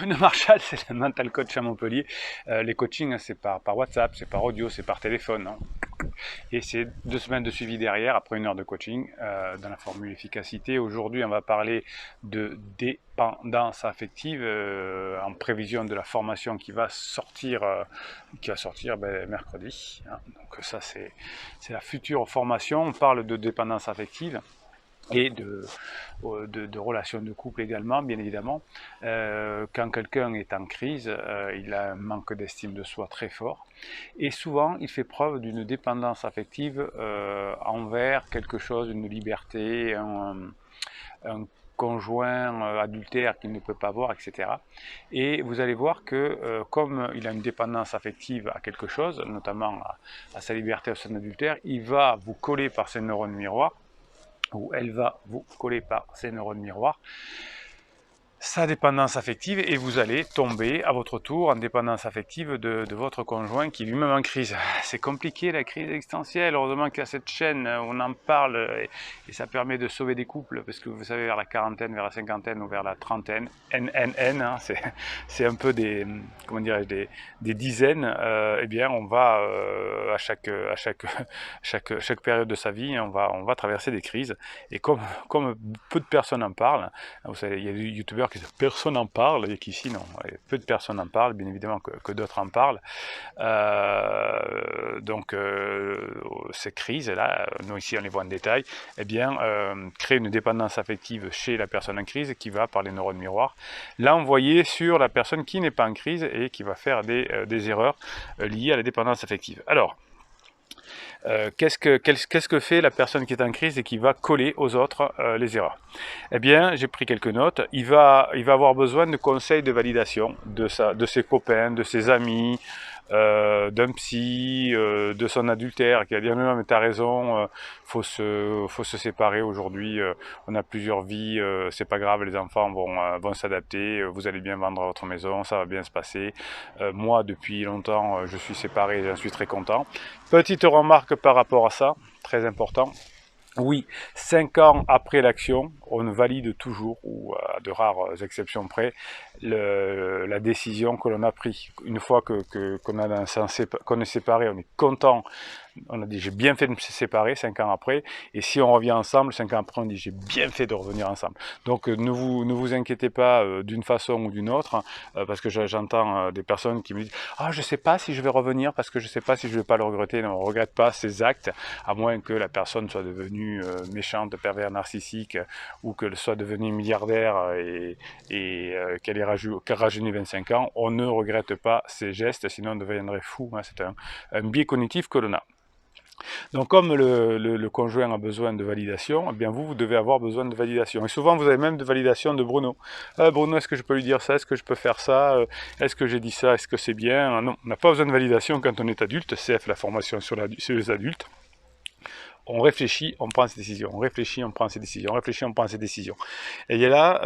Bruno Marchal, c'est le mental coach à Montpellier. Les coachings, c'est par WhatsApp, c'est par audio, c'est par téléphone, hein. Et c'est 2 semaines de suivi derrière, après 1 heure de coaching, dans la formule efficacité. Aujourd'hui, on va parler de dépendance affective en prévision de la formation qui va sortir, mercredi, hein. Donc ça, c'est la future formation. On parle de dépendance affective et de relations de couple également, bien évidemment. Quand quelqu'un est en crise, il a un manque d'estime de soi très fort, et souvent il fait preuve d'une dépendance affective envers quelque chose, une liberté, un conjoint adultère qu'il ne peut pas voir, etc. Et vous allez voir que comme il a une dépendance affective à quelque chose, notamment à sa liberté, à son adultère, il va vous coller par ses neurones miroirs, où elle va vous coller par ses neurones miroirs sa dépendance affective, et vous allez tomber à votre tour en dépendance affective de votre conjoint qui est lui-même en crise. C'est compliqué la crise existentielle, heureusement qu'il y a cette chaîne, on en parle et ça permet de sauver des couples, parce que vous savez, vers la quarantaine, vers la cinquantaine ou vers la trentaine, NNN, hein, c'est un peu des, comment dirais-je, des dizaines, eh bien on va à chaque période de sa vie, on va traverser des crises, et comme peu de personnes en parlent, vous savez, il y a des youtubeurs que personne n'en parle, et qu'ici, non, peu de personnes en parlent, bien évidemment que d'autres en parlent. Donc, ces crises-là, nous ici on les voit en détail, eh bien, créent une dépendance affective chez la personne en crise qui va, par les neurones miroirs, l'envoyer sur la personne qui n'est pas en crise et qui va faire des erreurs liées à la dépendance affective. Alors, qu'est-ce que fait la personne qui est en crise et qui va coller aux autres les erreurs? Eh bien, j'ai pris quelques notes. Il va avoir besoin de conseils de validation de ses copains, de ses amis, d'un psy, de son adultère qui va dire non mais t'as raison, faut se séparer aujourd'hui, on a plusieurs vies, c'est pas grave, les enfants vont s'adapter, vous allez bien vendre votre maison, ça va bien se passer. Moi depuis longtemps je suis séparé, j'en suis très content. Petite remarque par rapport à ça, très important. Oui, 5 ans après l'action, on valide toujours, ou à de rares exceptions près, la décision que l'on a prise. Une fois qu'on est séparé, on est content, on a dit j'ai bien fait de me séparer 5 ans après, et si on revient ensemble 5 ans après, on dit j'ai bien fait de revenir ensemble. Donc ne vous inquiétez pas d'une façon ou d'une autre, parce que j'entends des personnes qui me disent ah je sais pas si je vais revenir parce que je sais pas si je vais pas le regretter. Non, on regrette pas ces actes, à moins que la personne soit devenue méchante, pervers, narcissique, ou qu'elle soit devenue milliardaire et qu'elle rajeuni 25 ans. On ne regrette pas ces gestes, sinon on deviendrait fou, hein. C'est un biais cognitif que l'on a. Donc comme le conjoint a besoin de validation, eh bien vous devez avoir besoin de validation. Et souvent vous avez même de validation de Bruno. Bruno, est-ce que je peux lui dire ça? Est-ce que je peux faire ça? Est-ce que j'ai dit ça? Est-ce que c'est bien? Non, on n'a pas besoin de validation quand on est adulte. CF, la formation sur les adultes. On réfléchit, on prend ses décisions. On réfléchit, on prend ses décisions. On réfléchit, on prend ses décisions. Et là,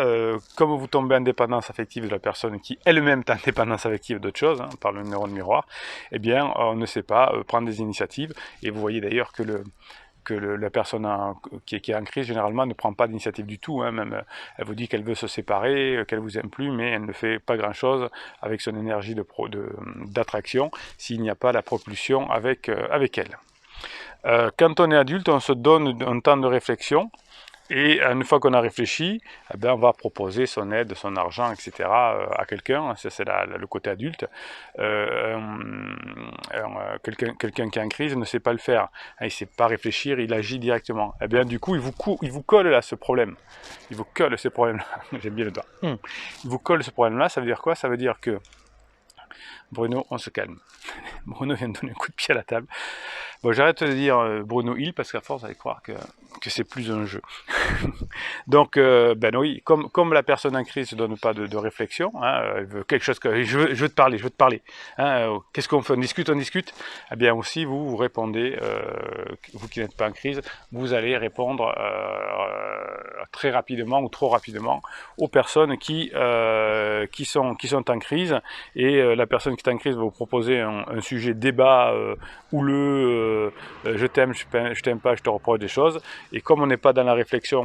comme vous tombez en dépendance affective de la personne qui elle-même est en dépendance affective d'autre chose, hein, par le neurone miroir, eh bien, on ne sait pas prendre des initiatives. Et vous voyez d'ailleurs que la personne qui est en crise, généralement, ne prend pas d'initiative du tout, hein, même elle vous dit qu'elle veut se séparer, qu'elle vous aime plus, mais elle ne fait pas grand-chose avec son énergie d'attraction s'il n'y a pas la propulsion avec elle. Quand on est adulte, on se donne un temps de réflexion, et une fois qu'on a réfléchi, eh bien, on va proposer son aide, son argent, etc. à quelqu'un. Ça, c'est le côté adulte. Quelqu'un qui est en crise ne sait pas le faire. Il ne sait pas réfléchir, il agit directement. Eh bien, du coup, il vous colle là ce problème. Il vous colle ce problème-là. J'aime bien le doigt. Il vous colle ce problème-là. Ça veut dire quoi? Ça veut dire que Bruno, on se calme. Bruno vient de donner un coup de pied à la table. Bon, j'arrête de dire Bruno Hill, parce qu'à force, vous allez croire que c'est plus un jeu. Donc, ben oui, comme la personne en crise ne donne pas de réflexion, hein, elle veut quelque chose que je veux te parler. Hein, qu'est-ce qu'on fait? On discute. Eh bien aussi, vous répondez, vous qui n'êtes pas en crise, vous allez répondre très rapidement ou trop rapidement aux personnes qui sont en crise, et la personne qui est en crise va vous proposer un sujet débat houleux, je t'aime, je t'aime pas, je te reproche des choses, et comme on n'est pas dans la réflexion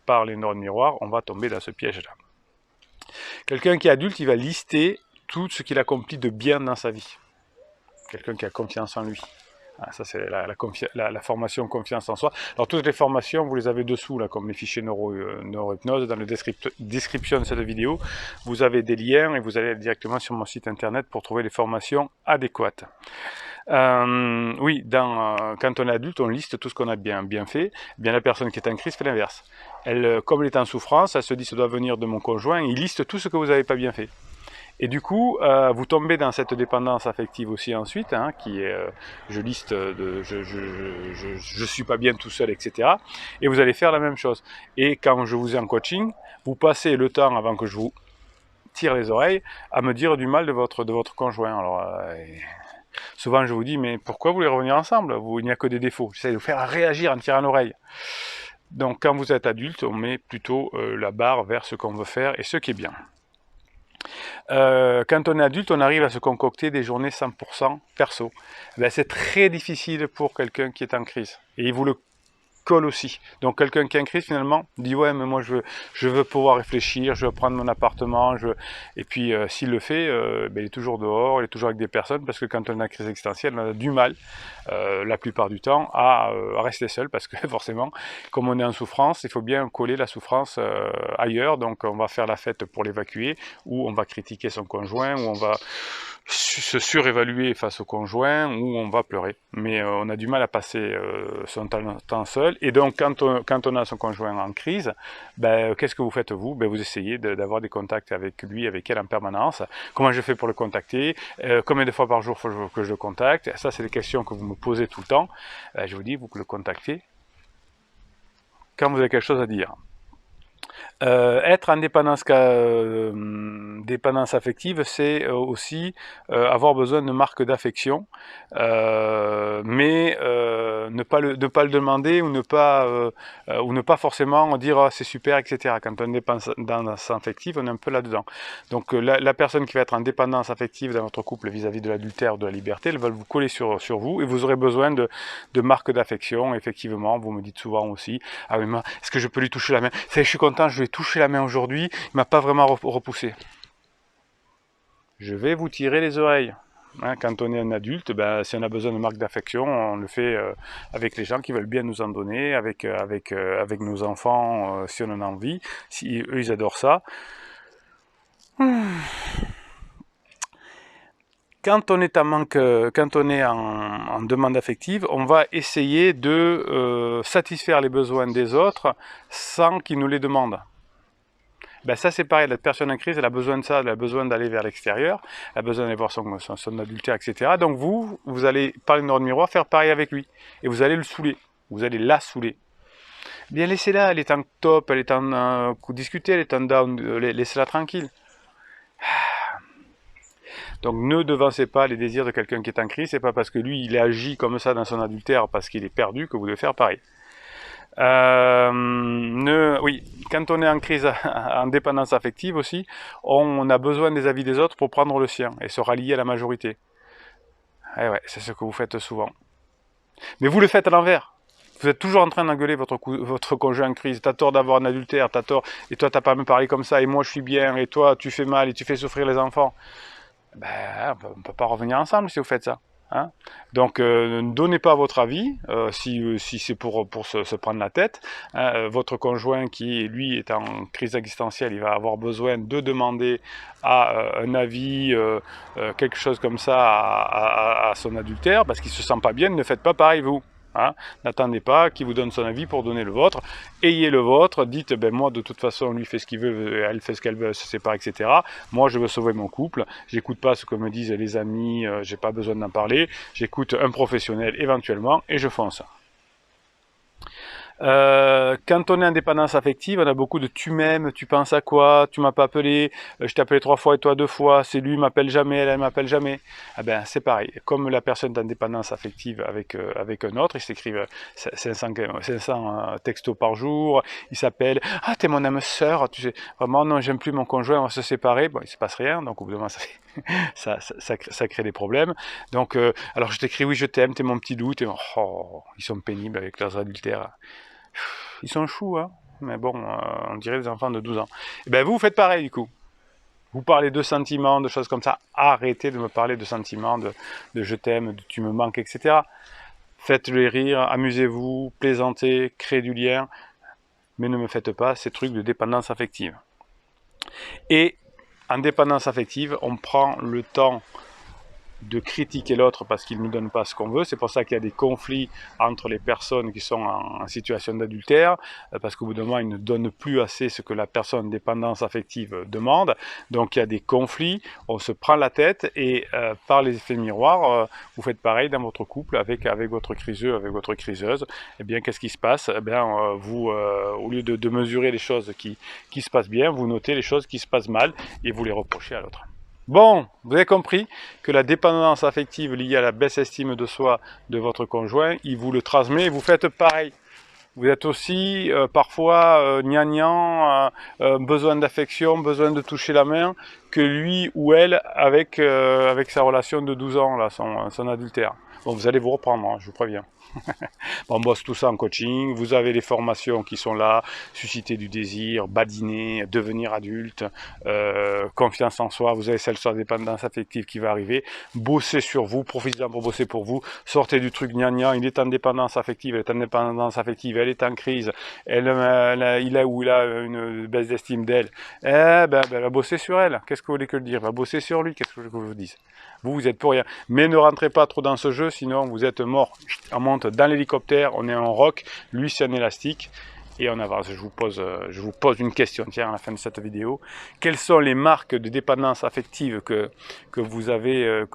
par les neurones miroirs, on va tomber dans ce piège-là. Quelqu'un qui est adulte, il va lister tout ce qu'il accomplit de bien dans sa vie. Quelqu'un qui a confiance en lui. Ah, ça, c'est la formation confiance en soi. Alors, toutes les formations, vous les avez dessous, là, comme les fichiers neurohypnose. Dans la description de cette vidéo, vous avez des liens et vous allez directement sur mon site internet pour trouver les formations adéquates. Oui, quand on est adulte, on liste tout ce qu'on a bien fait. Bien, la personne qui est en crise fait l'inverse. Elle, comme elle est en souffrance, elle se dit ça doit venir de mon conjoint. Il liste tout ce que vous n'avez pas bien fait. Et du coup, vous tombez dans cette dépendance affective aussi ensuite, hein, qui est je liste, je suis pas bien tout seul, etc. Et vous allez faire la même chose. Et quand je vous ai en coaching, vous passez le temps avant que je vous tire les oreilles à me dire du mal de votre conjoint. Alors, souvent je vous dis, mais pourquoi vous voulez revenir ensemble? Il n'y a que des défauts. J'essaie de vous faire réagir en tirant l'oreille. Donc quand vous êtes adulte, on met plutôt la barre vers ce qu'on veut faire et ce qui est bien. Quand on est adulte, on arrive à se concocter des journées 100% perso. Ben, c'est très difficile pour quelqu'un qui est en crise. Et il vous le colle aussi. Donc quelqu'un qui est en crise finalement dit ouais mais moi je veux pouvoir réfléchir, je veux prendre mon appartement, et puis s'il le fait, ben, il est toujours dehors, il est toujours avec des personnes parce que quand on a une crise existentielle, on a du mal la plupart du temps à rester seul parce que forcément comme on est en souffrance, il faut bien coller la souffrance ailleurs, donc on va faire la fête pour l'évacuer ou on va critiquer son conjoint ou on va se surévaluer face au conjoint ou on va pleurer. Mais on a du mal à passer son temps seul. Et donc, quand on a son conjoint en crise, ben, qu'est-ce que vous faites vous? Ben, vous essayez d'avoir des contacts avec lui, avec elle en permanence. Comment je fais pour le contacter? Combien de fois par jour faut que je le contacte? Ça, c'est des questions que vous me posez tout le temps. Je vous dis, vous le contactez quand vous avez quelque chose à dire. Être en dépendance affective, c'est aussi avoir besoin de marques d'affection, mais ne pas le demander ou ne pas forcément dire oh, c'est super, etc. Quand on est en dépendance affective, on est un peu là-dedans. Donc la personne qui va être en dépendance affective dans votre couple vis-à-vis de l'adultère ou de la liberté, elle va vous coller sur vous et vous aurez besoin de marques d'affection. Effectivement, vous me dites souvent aussi, ah oui, est-ce que je peux lui toucher la main? Je suis content, je lui ai touché la main aujourd'hui, il m'a pas vraiment repoussé. Je vais vous tirer les oreilles. Hein, quand on est un adulte, ben, si on a besoin de marques d'affection, on le fait avec les gens qui veulent bien nous en donner, avec nos enfants, si on en a envie. Si eux, ils adorent ça. Quand on est en demande affective, on va essayer de satisfaire les besoins des autres sans qu'ils nous les demandent. Ben ça c'est pareil, la personne en crise, elle a besoin de ça, elle a besoin d'aller vers l'extérieur, elle a besoin d'aller voir son adultère, etc. Donc vous allez, par le neuro-miroir, faire pareil avec lui. Et vous allez le saouler, vous allez la saouler. Bien laissez-la, elle est en top, elle est en discuter, elle est en down, laissez-la tranquille. Donc ne devancez pas les désirs de quelqu'un qui est en crise, c'est pas parce que lui il agit comme ça dans son adultère parce qu'il est perdu que vous devez faire pareil. Oui, quand on est en crise, en dépendance affective aussi, on a besoin des avis des autres pour prendre le sien et se rallier à la majorité. Et ouais, c'est ce que vous faites souvent. Mais vous le faites à l'envers. Vous êtes toujours en train d'engueuler votre conjoint en crise. T'as tort d'avoir un adultère, t'as tort, et toi t'as pas à me parler comme ça, et moi je suis bien, et toi tu fais mal, et tu fais souffrir les enfants. Ben, on ne peut pas revenir ensemble si vous faites ça. Hein. Donc ne donnez pas votre avis si c'est pour se prendre la tête. Hein. Votre conjoint qui lui est en crise existentielle, il va avoir besoin de demander un avis, quelque chose comme ça à son adultère parce qu'il se sent pas bien. Ne faites pas pareil vous. Hein. N'attendez pas qu'il vous donne son avis pour donner le vôtre. Ayez le vôtre, dites ben moi de toute façon lui fait ce qu'il veut, elle fait ce qu'elle veut, elle se sépare, etc. Moi je veux sauver mon couple, j'écoute pas ce que me disent les amis, j'ai pas besoin d'en parler, j'écoute un professionnel éventuellement et je fonce. Quand on est en dépendance affective, on a beaucoup de tu m'aimes, tu penses à quoi, tu m'as pas appelé, je t'ai appelé 3 fois et toi 2 fois, c'est lui m'appelle jamais, elle m'appelle jamais. Ah ben c'est pareil, comme la personne est en dépendance affective avec un autre, ils s'écrivent 500 textos par jour, ils s'appellent, ah t'es mon âme sœur, tu sais, vraiment non j'aime plus mon conjoint, on va se séparer, bon il se passe rien, donc au bout d'un moment ça crée des problèmes. Donc alors je t'écris oui je t'aime, t'es mon petit doute, et ils sont pénibles avec leurs adultères. Ils sont choux, hein, mais bon, on dirait des enfants de 12 ans. Et ben vous faites pareil du coup. Vous parlez de sentiments, de choses comme ça, arrêtez de me parler de sentiments, de je t'aime, de tu me manques, etc. Faites-les rire, amusez-vous, plaisantez, créez du lien, mais ne me faites pas ces trucs de dépendance affective. Et en dépendance affective, on prend le temps de critiquer l'autre parce qu'il ne nous donne pas ce qu'on veut. C'est pour ça qu'il y a des conflits entre les personnes qui sont en situation d'adultère, parce qu'au bout d'un moment, ils ne donnent plus assez ce que la personne dépendance affective demande. Donc il y a des conflits, on se prend la tête et par les effets miroirs, vous faites pareil dans votre couple avec votre criseux, avec votre criseuse. Eh bien, qu'est-ce qui se passe? Eh bien, vous, au lieu de mesurer les choses qui se passent bien, vous notez les choses qui se passent mal et vous les reprochez à l'autre. Bon, vous avez compris que la dépendance affective liée à la baisse estime de soi de votre conjoint, il vous le transmet et vous faites pareil. Vous êtes aussi parfois gnangnan, besoin d'affection, besoin de toucher la main, que lui ou elle avec sa relation de 12 ans, là, son adultère. Bon, vous allez vous reprendre, hein, je vous préviens. On bosse tout ça en coaching, vous avez les formations qui sont là, susciter du désir, badiner, devenir adulte, confiance en soi, vous avez celle sur la dépendance affective qui va arriver, bossez sur vous, profitez-en pour bosser pour vous, sortez du truc gnangnan, il est en dépendance affective, elle est en dépendance affective, elle est en crise, il a une baisse d'estime d'elle, elle va bosser sur elle, qu'est-ce que vous voulez que je dise, va bosser sur lui, qu'est-ce que je vous dise. Vous êtes pour rien. Mais ne rentrez pas trop dans ce jeu, sinon vous êtes mort. On monte dans l'hélicoptère, on est en roc, lui c'est un élastique, et on avance. Je vous pose une question, tiens, à la fin de cette vidéo. Quelles sont les marques de dépendance affective que vous avez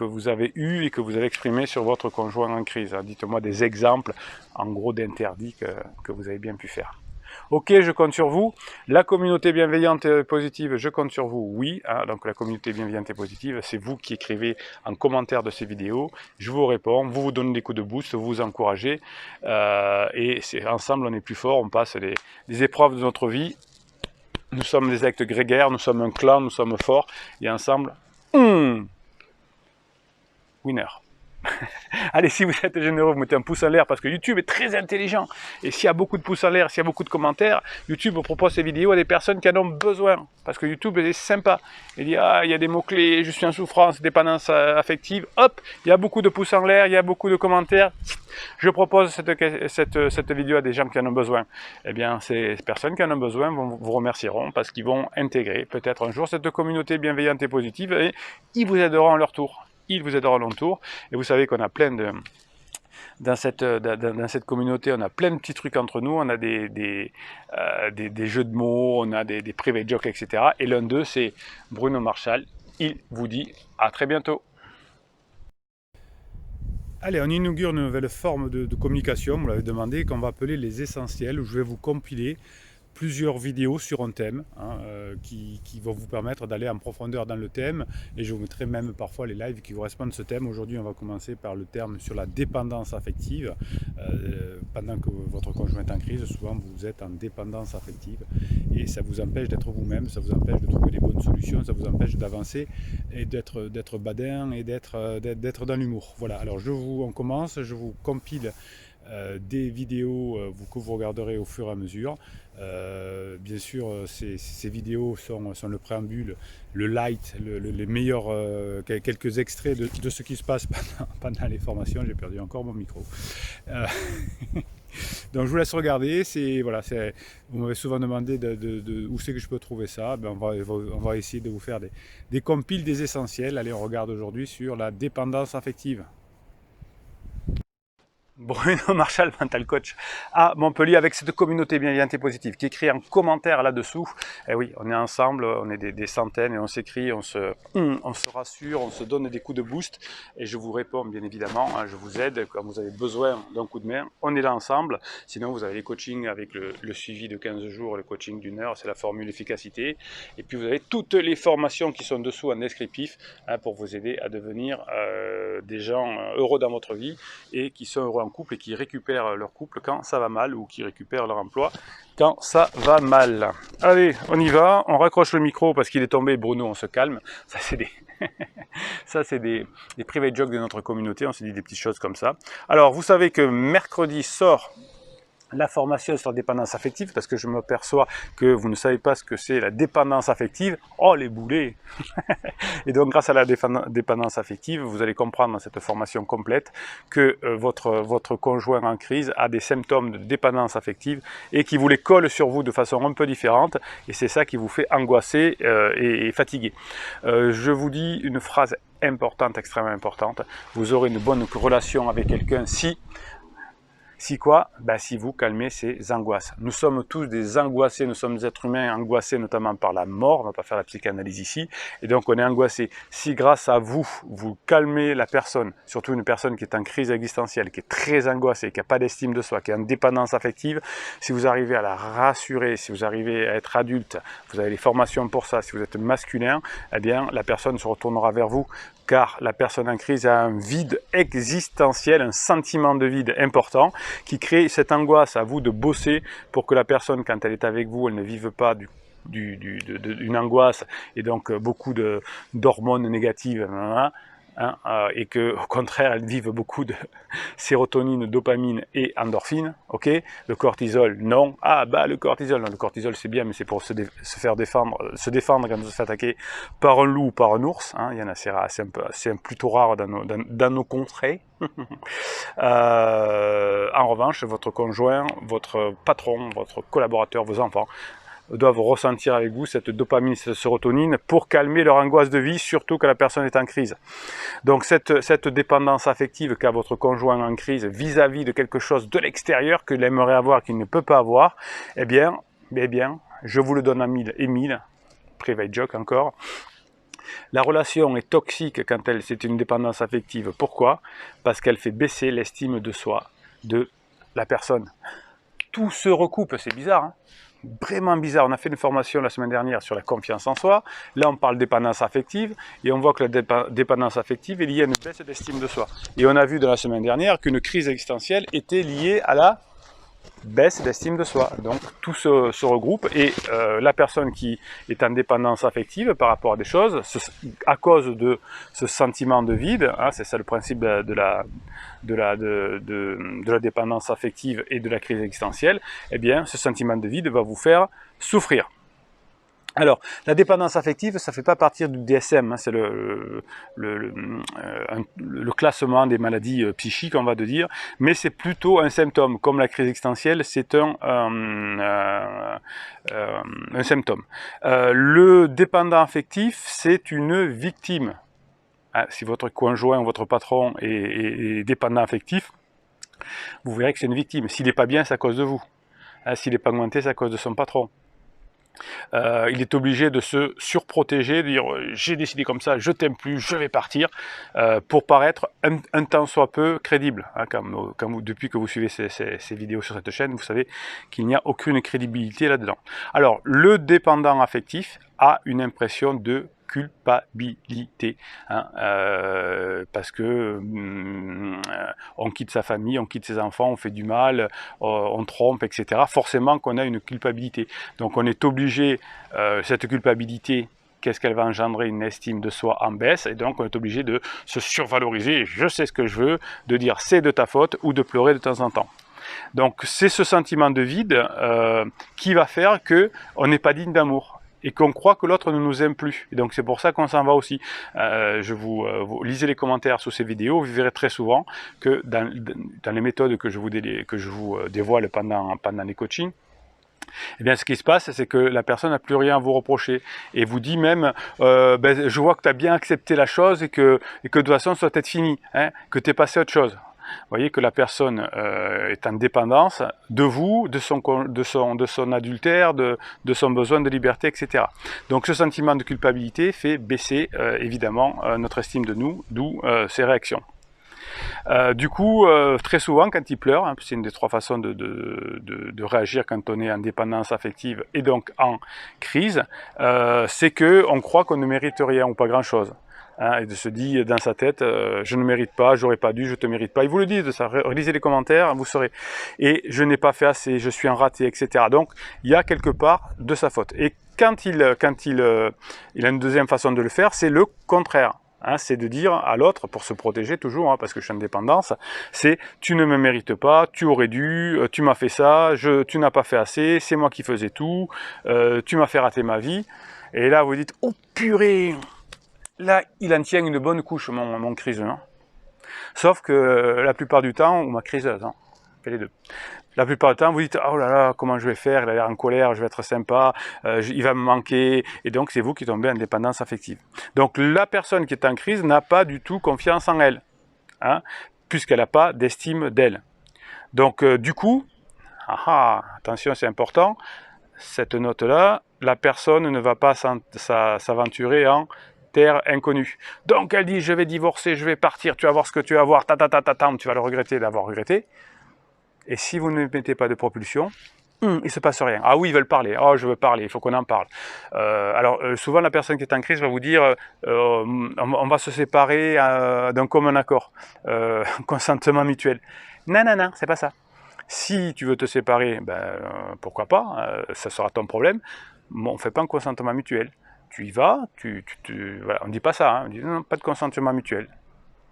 eues et que vous avez exprimées sur votre conjoint en crise? Dites-moi des exemples, en gros, d'interdits que vous avez bien pu faire. Ok, je compte sur vous. La communauté bienveillante et positive, je compte sur vous, oui. Hein, donc la communauté bienveillante et positive, c'est vous qui écrivez en commentaire de ces vidéos. Je vous réponds, vous donnez des coups de boost, vous vous encouragez. Et ensemble, on est plus fort, on passe les épreuves de notre vie. Nous sommes des actes grégaires, nous sommes un clan, nous sommes forts. Et ensemble, winner. Allez, si vous êtes généreux, vous mettez un pouce en l'air parce que YouTube est très intelligent. Et s'il y a beaucoup de pouces en l'air, s'il y a beaucoup de commentaires, YouTube propose ces vidéos à des personnes qui en ont besoin. Parce que YouTube est sympa. Il dit, ah, il y a des mots-clés, je suis en souffrance, dépendance affective. Hop, il y a beaucoup de pouces en l'air, il y a beaucoup de commentaires. Je propose cette vidéo à des gens qui en ont besoin. Eh bien, ces personnes qui en ont besoin vous remercieront parce qu'ils vont intégrer peut-être un jour cette communauté bienveillante et positive et ils vous aideront à leur tour. Ils vous aideront à leur tour. Et vous savez qu'on a plein de... Dans cette communauté, on a plein de petits trucs entre nous. On a des jeux de mots, on a des private jokes, etc. Et l'un d'eux, c'est Bruno Marchal. Il vous dit à très bientôt. Allez, on inaugure une nouvelle forme de communication, vous l'avez demandé, qu'on va appeler les essentiels, où je vais vous compiler plusieurs vidéos sur un thème qui vont vous permettre d'aller en profondeur dans le thème, et je vous mettrai même parfois les lives qui correspondent à ce thème. Aujourd'hui, on va commencer par le terme sur la dépendance affective. Pendant que votre conjoint est en crise, souvent vous êtes en dépendance affective et ça vous empêche d'être vous-même, ça vous empêche de trouver les bonnes solutions, ça vous empêche d'avancer et d'être badin et d'être dans l'humour. Voilà, alors on commence, je vous compile des vidéos que vous regarderez au fur et à mesure. Bien sûr, ces vidéos sont le préambule, le light, les meilleurs, quelques extraits de ce qui se passe pendant les formations. J'ai perdu encore mon micro. Donc je vous laisse regarder. Vous m'avez souvent demandé où c'est que je peux trouver ça. Ben, on va essayer de vous faire des compiles des essentiels. Allez, on regarde aujourd'hui sur la dépendance affective. Bruno Marchal, mental coach à Montpellier, avec cette communauté bienveillante et positive qui écrit en commentaire là-dessous. Et oui, on est ensemble, on est des centaines et on s'écrit, on se rassure, on se donne des coups de boost et je vous réponds bien évidemment, hein, je vous aide quand vous avez besoin d'un coup de main. On est là ensemble, sinon vous avez les coachings avec le suivi de 15 jours, le coaching d'1 heure, c'est la formule efficacité. Et puis vous avez toutes les formations qui sont dessous en descriptif hein, pour vous aider à devenir des gens heureux dans votre vie et qui sont heureux en couple et qui récupèrent leur couple quand ça va mal ou qui récupèrent leur emploi quand ça va mal. Allez, on y va, on raccroche le micro parce qu'il est tombé. Bruno, on se calme. Ça c'est des private jokes de notre communauté, on se dit des petites choses comme ça. Alors vous savez que mercredi sort la formation sur la dépendance affective, parce que je m'aperçois que vous ne savez pas ce que c'est la dépendance affective. Oh les boulets. Et donc grâce à la dépendance affective, vous allez comprendre dans cette formation complète que votre conjoint en crise a des symptômes de dépendance affective et qui vous les colle sur vous de façon un peu différente, et c'est ça qui vous fait angoisser et fatiguer. Je vous dis une phrase importante, extrêmement importante: vous aurez une bonne relation avec quelqu'un si quoi? Ben, si vous calmez ces angoisses. Nous sommes tous des angoissés, nous sommes des êtres humains angoissés notamment par la mort, on ne va pas faire la psychanalyse ici, et donc on est angoissé. Si grâce à vous, vous calmez la personne, surtout une personne qui est en crise existentielle, qui est très angoissée, qui n'a pas d'estime de soi, qui est en dépendance affective, si vous arrivez à la rassurer, si vous arrivez à être adulte, vous avez les formations pour ça, si vous êtes masculin, eh bien la personne se retournera vers vous, car la personne en crise a un vide existentiel, un sentiment de vide important, qui crée cette angoisse. À vous de bosser pour que la personne, quand elle est avec vous, elle ne vive pas d'une angoisse et donc beaucoup d'hormones négatives, et que au contraire elle vive beaucoup de sérotonine, dopamine et endorphine. Ok, le cortisol non. Ah bah le cortisol, non, le cortisol c'est bien, mais c'est pour se défendre quand on se fait attaquer par un loup ou par un ours. Il y en a, c'est plutôt rare dans nos contrées. En revanche, votre conjoint, votre patron, votre collaborateur, vos enfants doivent ressentir avec vous cette dopamine, cette sérotonine pour calmer leur angoisse de vie, surtout quand la personne est en crise. Donc cette dépendance affective qu'a votre conjoint en crise vis-à-vis de quelque chose de l'extérieur qu'il aimerait avoir, qu'il ne peut pas avoir, eh bien, je vous le donne à 1000 et 1000, private joke encore. La relation est toxique quand c'est une dépendance affective. Pourquoi? Parce qu'elle fait baisser l'estime de soi, de la personne. Tout se recoupe, c'est bizarre, hein? Vraiment bizarre. On a fait une formation la semaine dernière sur la confiance en soi. Là, on parle de dépendance affective et on voit que la dépendance affective est liée à une baisse d'estime de soi. Et on a vu dans la semaine dernière qu'une crise existentielle était liée à la baisse d'estime de soi. Donc tout se regroupe et la personne qui est en dépendance affective par rapport à des choses, à cause de ce sentiment de vide, c'est ça le principe de la dépendance affective et de la crise existentielle, eh bien ce sentiment de vide va vous faire souffrir. Alors, la dépendance affective, ça ne fait pas partie du DSM, c'est le classement des maladies psychiques, on va dire, mais c'est plutôt un symptôme, comme la crise existentielle, c'est un symptôme. Le dépendant affectif, c'est une victime. Si votre conjoint ou votre patron est dépendant affectif, vous verrez que c'est une victime. S'il n'est pas bien, c'est à cause de vous. S'il n'est pas augmenté, c'est à cause de son patron. Il est obligé de se surprotéger, de dire j'ai décidé comme ça, je t'aime plus, je vais partir, pour paraître un tant soit peu crédible. Depuis que vous suivez ces vidéos sur cette chaîne, vous savez qu'il n'y a aucune crédibilité là-dedans. Alors, le dépendant affectif a une impression de culpabilité, parce que on quitte sa famille, on quitte ses enfants, on fait du mal, on trompe, etc. Forcément qu'on a une culpabilité. Donc on est obligé, cette culpabilité, qu'est-ce qu'elle va engendrer? Une estime de soi en baisse, et donc on est obligé de se survaloriser, je sais ce que je veux, de dire c'est de ta faute, ou de pleurer de temps en temps. Donc c'est ce sentiment de vide qui va faire qu'on n'est pas digne d'amour et qu'on croit que l'autre ne nous aime plus. Et donc c'est pour ça qu'on s'en va aussi. Vous lisez les commentaires sous ces vidéos, vous verrez très souvent que dans les méthodes que je vous dévoile pendant les coachings, eh bien, ce qui se passe, c'est que la personne n'a plus rien à vous reprocher et vous dit même je vois que tu as bien accepté la chose et que de toute façon, ça doit être fini, que tu es passé à autre chose. Vous voyez que la personne est en dépendance de vous, de son adultère, de son besoin de liberté, etc. Donc ce sentiment de culpabilité fait baisser évidemment notre estime de nous, d'où ces réactions. Du coup, très souvent, quand il pleure, c'est une des 3 façons de réagir quand on est en dépendance affective et donc en crise, c'est qu'on croit qu'on ne mérite rien ou pas grand-chose. Et de se dire dans sa tête, je ne mérite pas, j'aurais pas dû, je te mérite pas. Ils vous le disent de ça, relisez les commentaires, vous saurez. Et je n'ai pas fait assez, je suis un raté, etc. Donc, il y a quelque part de sa faute. Et quand il a une deuxième façon de le faire, c'est le contraire. Hein, c'est de dire à l'autre, pour se protéger toujours, hein, parce que je suis en dépendance, c'est tu ne me mérites pas, tu aurais dû, tu m'as fait ça, tu n'as pas fait assez, c'est moi qui faisais tout, tu m'as fait rater ma vie. Et là vous dites, oh purée, là il en tient une bonne couche mon criseux. Hein. Sauf que la plupart du temps, ou ma criseuse, hein, fait les deux. La plupart du temps, vous dites « Oh là là, comment je vais faire? Il a l'air en colère, je vais être sympa, il va me manquer. » Et donc, c'est vous qui tombez en dépendance affective. Donc, la personne qui est en crise n'a pas du tout confiance en elle, hein, puisqu'elle n'a pas d'estime d'elle. Donc, du coup, attention, c'est important, cette note-là, la personne ne va pas s'aventurer en terre inconnue. Donc, elle dit « Je vais divorcer, je vais partir, tu vas voir ce que tu vas voir, tu vas le regretter d'avoir regretté. » Et si vous ne mettez pas de propulsion, il ne se passe rien. Ah oui, ils veulent parler. Oh, je veux parler, il faut qu'on en parle. Souvent, la personne qui est en crise va vous dire on va se séparer d'un commun accord, consentement mutuel. Non, non, non, c'est pas ça. Si tu veux te séparer, pourquoi pas, ça sera ton problème. Bon, on ne fait pas un consentement mutuel. Tu y vas, voilà, on ne dit pas ça, hein, on dit non, pas de consentement mutuel.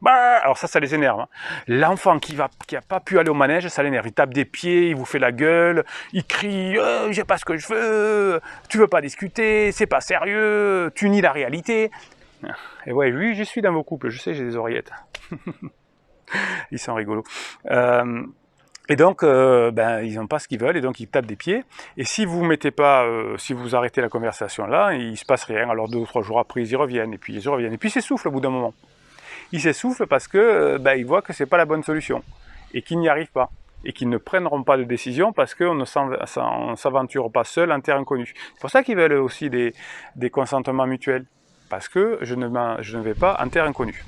Alors ça les énerve. Hein. L'enfant qui n'a pas pu aller au manège, ça l'énerve. Il tape des pieds, il vous fait la gueule, il crie « j'ai pas ce que je veux, tu veux pas discuter, c'est pas sérieux, tu nies la réalité. » Et ouais, oui, je suis dans vos couples, je sais, j'ai des oreillettes. Ils sont rigolos. Et donc, ils n'ont pas ce qu'ils veulent, et donc ils tapent des pieds. Et si vous mettez pas, si vous arrêtez la conversation là, il se passe rien. Alors 2 ou 3 jours après, ils y reviennent, et puis ils y reviennent. Et puis ils s'essoufflent au bout d'un moment. Ils s'essoufflent parce que ils voient que c'est pas la bonne solution et qu'ils n'y arrivent pas et qu'ils ne prendront pas de décision parce qu'on ne s'aventure pas seul en terre inconnue. C'est pour ça qu'ils veulent aussi des consentements mutuels, parce que je ne vais pas en terre inconnue.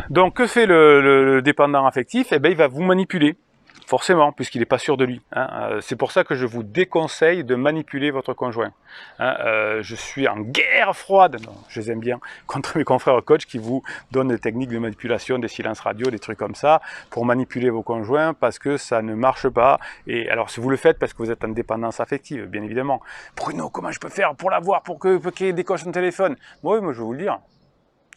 Donc que fait le dépendant affectif? Il va vous manipuler. Forcément, puisqu'il n'est pas sûr de lui. Hein. C'est pour ça que je vous déconseille de manipuler votre conjoint. Hein. Je suis en guerre froide, non, je les aime bien, contre mes confrères coachs qui vous donnent des techniques de manipulation, des silences radio, des trucs comme ça, pour manipuler vos conjoints, parce que ça ne marche pas. Et alors, si vous le faites parce que vous êtes en dépendance affective, bien évidemment. Bruno, comment je peux faire pour l'avoir, pour qu'il décoche son téléphone? Oui, moi je vais vous le dire.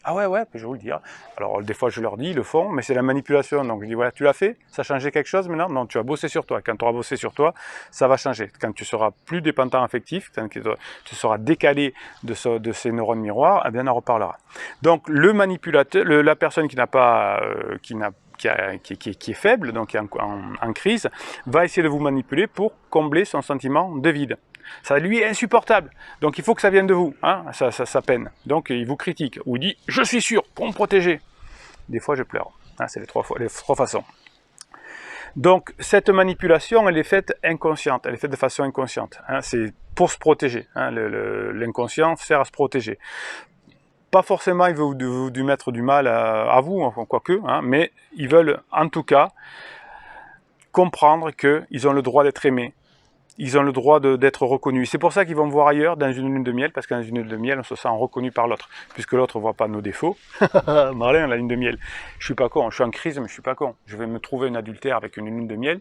Ah ouais, je vais vous le dire. Alors, des fois, je leur dis, ils le font, mais c'est la manipulation. Donc, je dis, voilà, tu l'as fait? Ça a changé quelque chose maintenant? Non, tu vas bosser sur toi. Quand tu auras bossé sur toi, ça va changer. Quand tu seras plus dépendant affectif, quand tu seras décalé de ces neurones miroirs, eh bien, on en reparlera. Donc, le manipulateur, la personne qui n'a pas, qui est faible, donc qui est en crise, va essayer de vous manipuler pour combler son sentiment de vide. Ça lui est insupportable, donc il faut que ça vienne de vous, hein, sa peine. Donc il vous critique, ou il dit « je suis sûr, pour me protéger ». Des fois je pleure, hein, c'est les trois façons. Donc cette manipulation, elle est faite inconsciente, elle est faite de façon inconsciente. Hein, c'est pour se protéger, hein, l'inconscient sert à se protéger. Pas forcément ils veulent vous mettre du mal à vous, enfin, quoique, hein, mais ils veulent en tout cas comprendre qu'ils ont le droit d'être aimés. Ils ont le droit d'être reconnus. C'est pour ça qu'ils vont me voir ailleurs dans une lune de miel, parce que dans une lune de miel, on se sent reconnu par l'autre, puisque l'autre ne voit pas nos défauts. Marlène, la lune de miel. Je suis pas con, je suis en crise, mais je suis pas con. Je vais me trouver une adultère avec une lune de miel,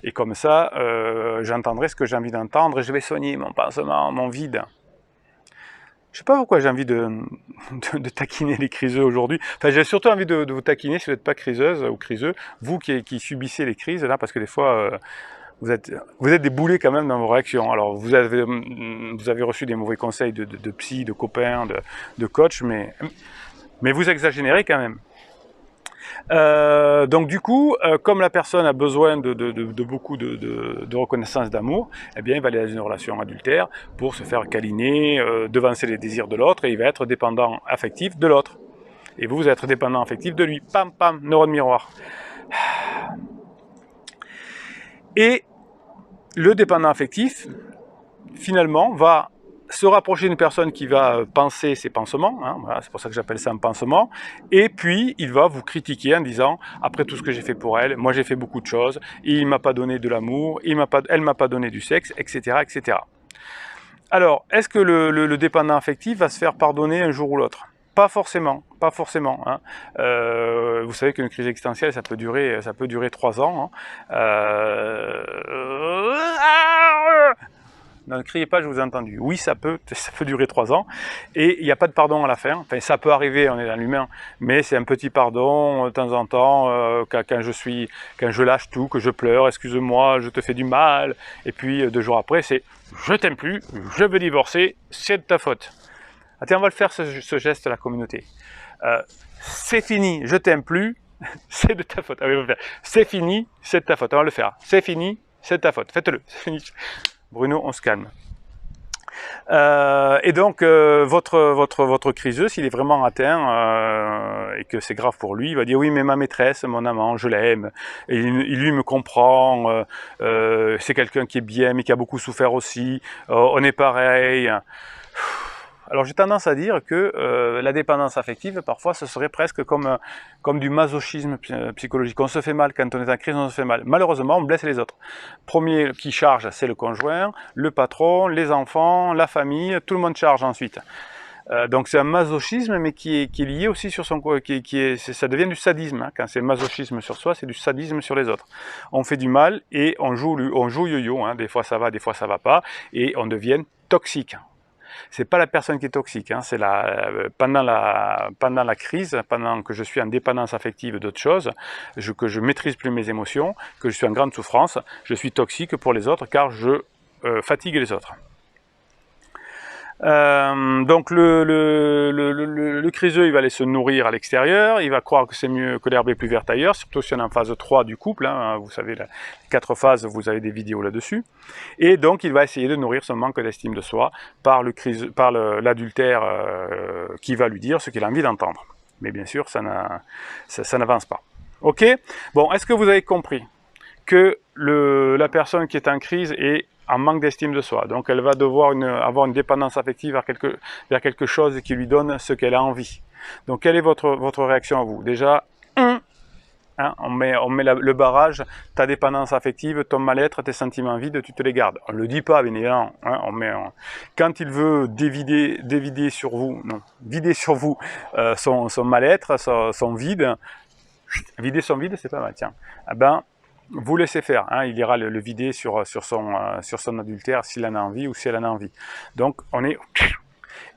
et comme ça, j'entendrai ce que j'ai envie d'entendre, et je vais soigner mon pansement, mon vide. Je sais pas pourquoi j'ai envie de taquiner les criseux aujourd'hui. Enfin, j'ai surtout envie de vous taquiner si vous n'êtes pas criseuse ou criseux, vous qui subissez les crises, là, parce que des fois... Vous êtes des boulets quand même dans vos réactions. Alors vous avez reçu des mauvais conseils de psy, de copains, de coach, mais vous exagérez quand même. Donc du coup, comme la personne a besoin de beaucoup de reconnaissance, d'amour, eh bien il va aller dans une relation adultère pour se faire câliner, devancer les désirs de l'autre, et il va être dépendant affectif de l'autre. Et vous êtes dépendant affectif de lui. Pam, pam, neurone miroir. Et le dépendant affectif, finalement, va se rapprocher d'une personne qui va penser ses pansements, hein, voilà, c'est pour ça que j'appelle ça un pansement, et puis il va vous critiquer en disant « après tout ce que j'ai fait pour elle, moi j'ai fait beaucoup de choses, il ne m'a pas donné de l'amour, elle ne m'a pas donné du sexe, etc. etc. » Alors, est-ce que le dépendant affectif va se faire pardonner un jour ou l'autre ? Pas forcément, pas forcément. Hein. Vous savez qu'une crise existentielle, ça peut durer 3 ans. Hein. ne criez pas, je vous ai entendu. Oui, ça peut durer 3 ans, et il n'y a pas de pardon à la fin. Enfin, ça peut arriver, on est dans l'humain, mais c'est un petit pardon de temps en temps, quand je lâche tout, que je pleure, excuse-moi, je te fais du mal, et puis 2 jours après, c'est je t'aime plus, je veux divorcer, c'est de ta faute. Attends, on va le faire ce geste à la communauté. C'est fini, je t'aime plus, c'est de ta faute. Ah, oui, c'est fini, c'est de ta faute. On va le faire. C'est fini, c'est de ta faute. Faites-le, c'est fini. Bruno, on se calme. Et donc, votre criseux, s'il est vraiment atteint et que c'est grave pour lui, il va dire oui, mais ma maîtresse, mon amant, je l'aime, et lui me comprend, c'est quelqu'un qui est bien, mais qui a beaucoup souffert aussi, on est pareil. Alors j'ai tendance à dire que la dépendance affective, parfois, ce serait presque comme du masochisme psychologique. On se fait mal quand on est en crise, on se fait mal. Malheureusement, on blesse les autres. Premier qui charge, c'est le conjoint, le patron, les enfants, la famille, tout le monde charge ensuite. Donc c'est un masochisme, mais qui est lié aussi sur son... ça devient du sadisme. Hein. Quand c'est masochisme sur soi, c'est du sadisme sur les autres. On fait du mal et on joue yo-yo. Hein. Des fois ça va, des fois ça va pas. Et on devient toxique. C'est pas la personne qui est toxique, hein, c'est pendant la crise, pendant que je suis en dépendance affective d'autres choses, que je maîtrise plus mes émotions, que je suis en grande souffrance, je suis toxique pour les autres car je fatigue les autres. Donc le criseux, il va aller se nourrir à l'extérieur, il va croire que c'est mieux, que l'herbe est plus verte ailleurs, surtout si on est en phase 3 du couple, hein, vous savez, les 4 phases, vous avez des vidéos là-dessus, et donc il va essayer de nourrir son manque d'estime de soi par l'adultère qui va lui dire ce qu'il a envie d'entendre. Mais bien sûr, ça n'avance pas. Ok? Bon, est-ce que vous avez compris que la personne qui est en crise est en manque d'estime de soi. Donc elle va devoir avoir une dépendance affective vers quelque chose qui lui donne ce qu'elle a envie. Donc quelle est votre réaction à vous? Déjà, hein, on met le barrage, ta dépendance affective, ton mal-être, tes sentiments vides, tu te les gardes. On ne le dit pas, bien évidemment. Hein, quand il veut vider sur vous son mal-être, son vide, vider son vide, c'est pas mal, tiens. Eh ben, vous laissez faire, hein, il ira le vider sur son adultère s'il en a envie ou si elle en a envie. Donc on est...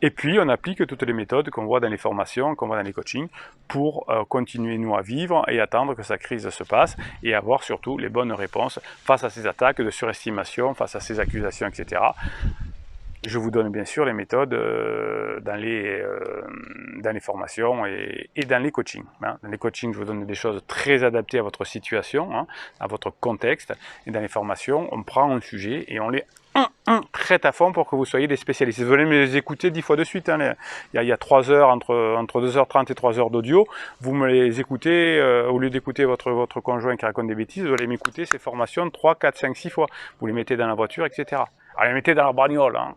Et puis on applique toutes les méthodes qu'on voit dans les formations, qu'on voit dans les coachings, pour continuer nous à vivre et attendre que sa crise se passe et avoir surtout les bonnes réponses face à ces attaques de surestimation, face à ces accusations, etc. Je vous donne bien sûr les méthodes dans les formations et dans les coachings. Hein. Dans les coachings, je vous donne des choses très adaptées à votre situation, hein, à votre contexte. Et dans les formations, on prend un sujet et on les traite à fond pour que vous soyez des spécialistes. Vous venez me les écouter 10 fois de suite. Hein. Il y a 3 heures, entre 2h30 et 3 heures d'audio. Vous me les écoutez, au lieu d'écouter votre conjoint qui raconte des bêtises, vous allez m'écouter ces formations 3, 4, 5, 6 fois. Vous les mettez dans la voiture, etc. Allez, mettez dans la bagnole. Hein.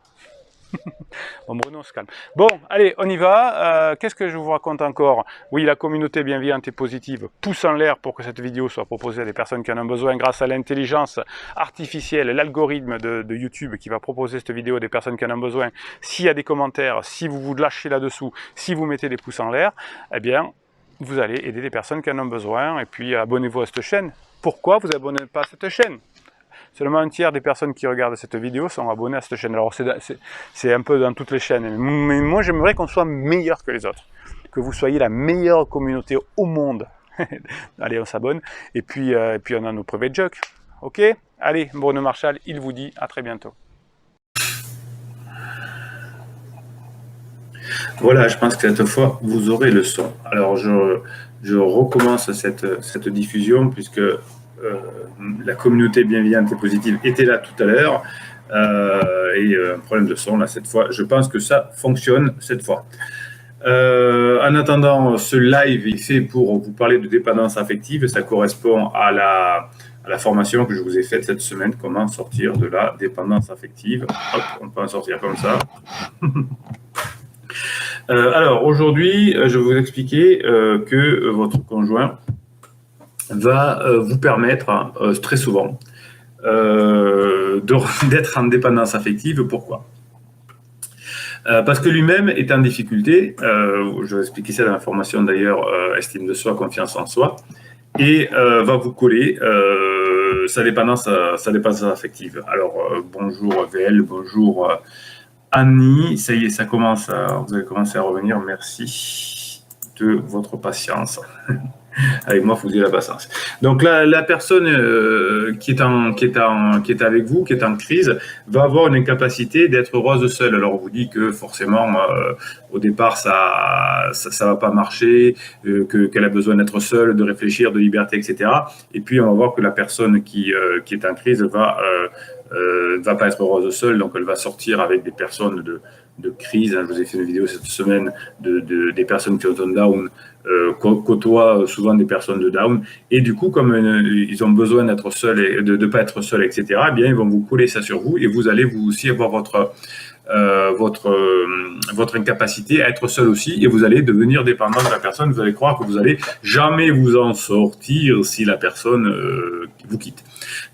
Bon, Bruno, on se calme. Bon, allez, on y va. Qu'est-ce que je vous raconte encore? Oui, la communauté bienveillante et positive pousse en l'air pour que cette vidéo soit proposée à des personnes qui en ont besoin grâce à l'intelligence artificielle, l'algorithme de YouTube qui va proposer cette vidéo à des personnes qui en ont besoin. S'il y a des commentaires, si vous vous lâchez là-dessous, si vous mettez des pouces en l'air, eh bien, vous allez aider des personnes qui en ont besoin. Et puis, abonnez-vous à cette chaîne. Pourquoi vous abonnez pas à cette chaîne? Seulement un tiers des personnes qui regardent cette vidéo sont abonnées à cette chaîne. Alors c'est un peu dans toutes les chaînes, mais moi j'aimerais qu'on soit meilleur que les autres, que vous soyez la meilleure communauté au monde. Allez, on s'abonne, et puis on a nos private jokes, ok? Allez, Bruno Marchal, il vous dit à très bientôt. Voilà, je pense que cette fois, vous aurez le son. Alors, je recommence cette diffusion, puisque la communauté bienveillante et positive était là tout à l'heure, et un problème de son, là, cette fois. Je pense que ça fonctionne cette fois. En attendant, ce live est fait pour vous parler de dépendance affective. Ça correspond à la formation que je vous ai faite cette semaine, comment sortir de la dépendance affective. Hop, on peut en sortir comme ça. Alors, aujourd'hui, je vais vous expliquer que votre conjoint va vous permettre très souvent d'être en dépendance affective. Pourquoi? Parce que lui-même est en difficulté, je vais expliquer ça dans la formation d'ailleurs, estime de soi, confiance en soi, et va vous coller sa dépendance affective. Alors, bonjour VL, bonjour Annie, ça y est, vous avez commencé à revenir, merci de votre patience. Avec moi, il faut que vous ayez la patience. Donc la personne qui est avec vous, qui est en crise, va avoir une incapacité d'être heureuse seule. Alors on vous dit que forcément, au départ, ça va pas marcher, qu'elle a besoin d'être seule, de réfléchir, de liberté, etc. Et puis on va voir que la personne qui est en crise va pas être heureuse seule, donc elle va sortir avec des personnes de crise. Je vous ai fait une vidéo cette semaine des personnes qui ont un down, côtoient souvent des personnes de down, et du coup, comme ils ont besoin d'être seuls et de ne pas être seuls, etc., eh bien, ils vont vous coller ça sur vous, et vous allez vous aussi avoir votre incapacité à être seul aussi, et vous allez devenir dépendant de la personne. Vous allez croire que vous allez jamais vous en sortir si la personne vous quitte.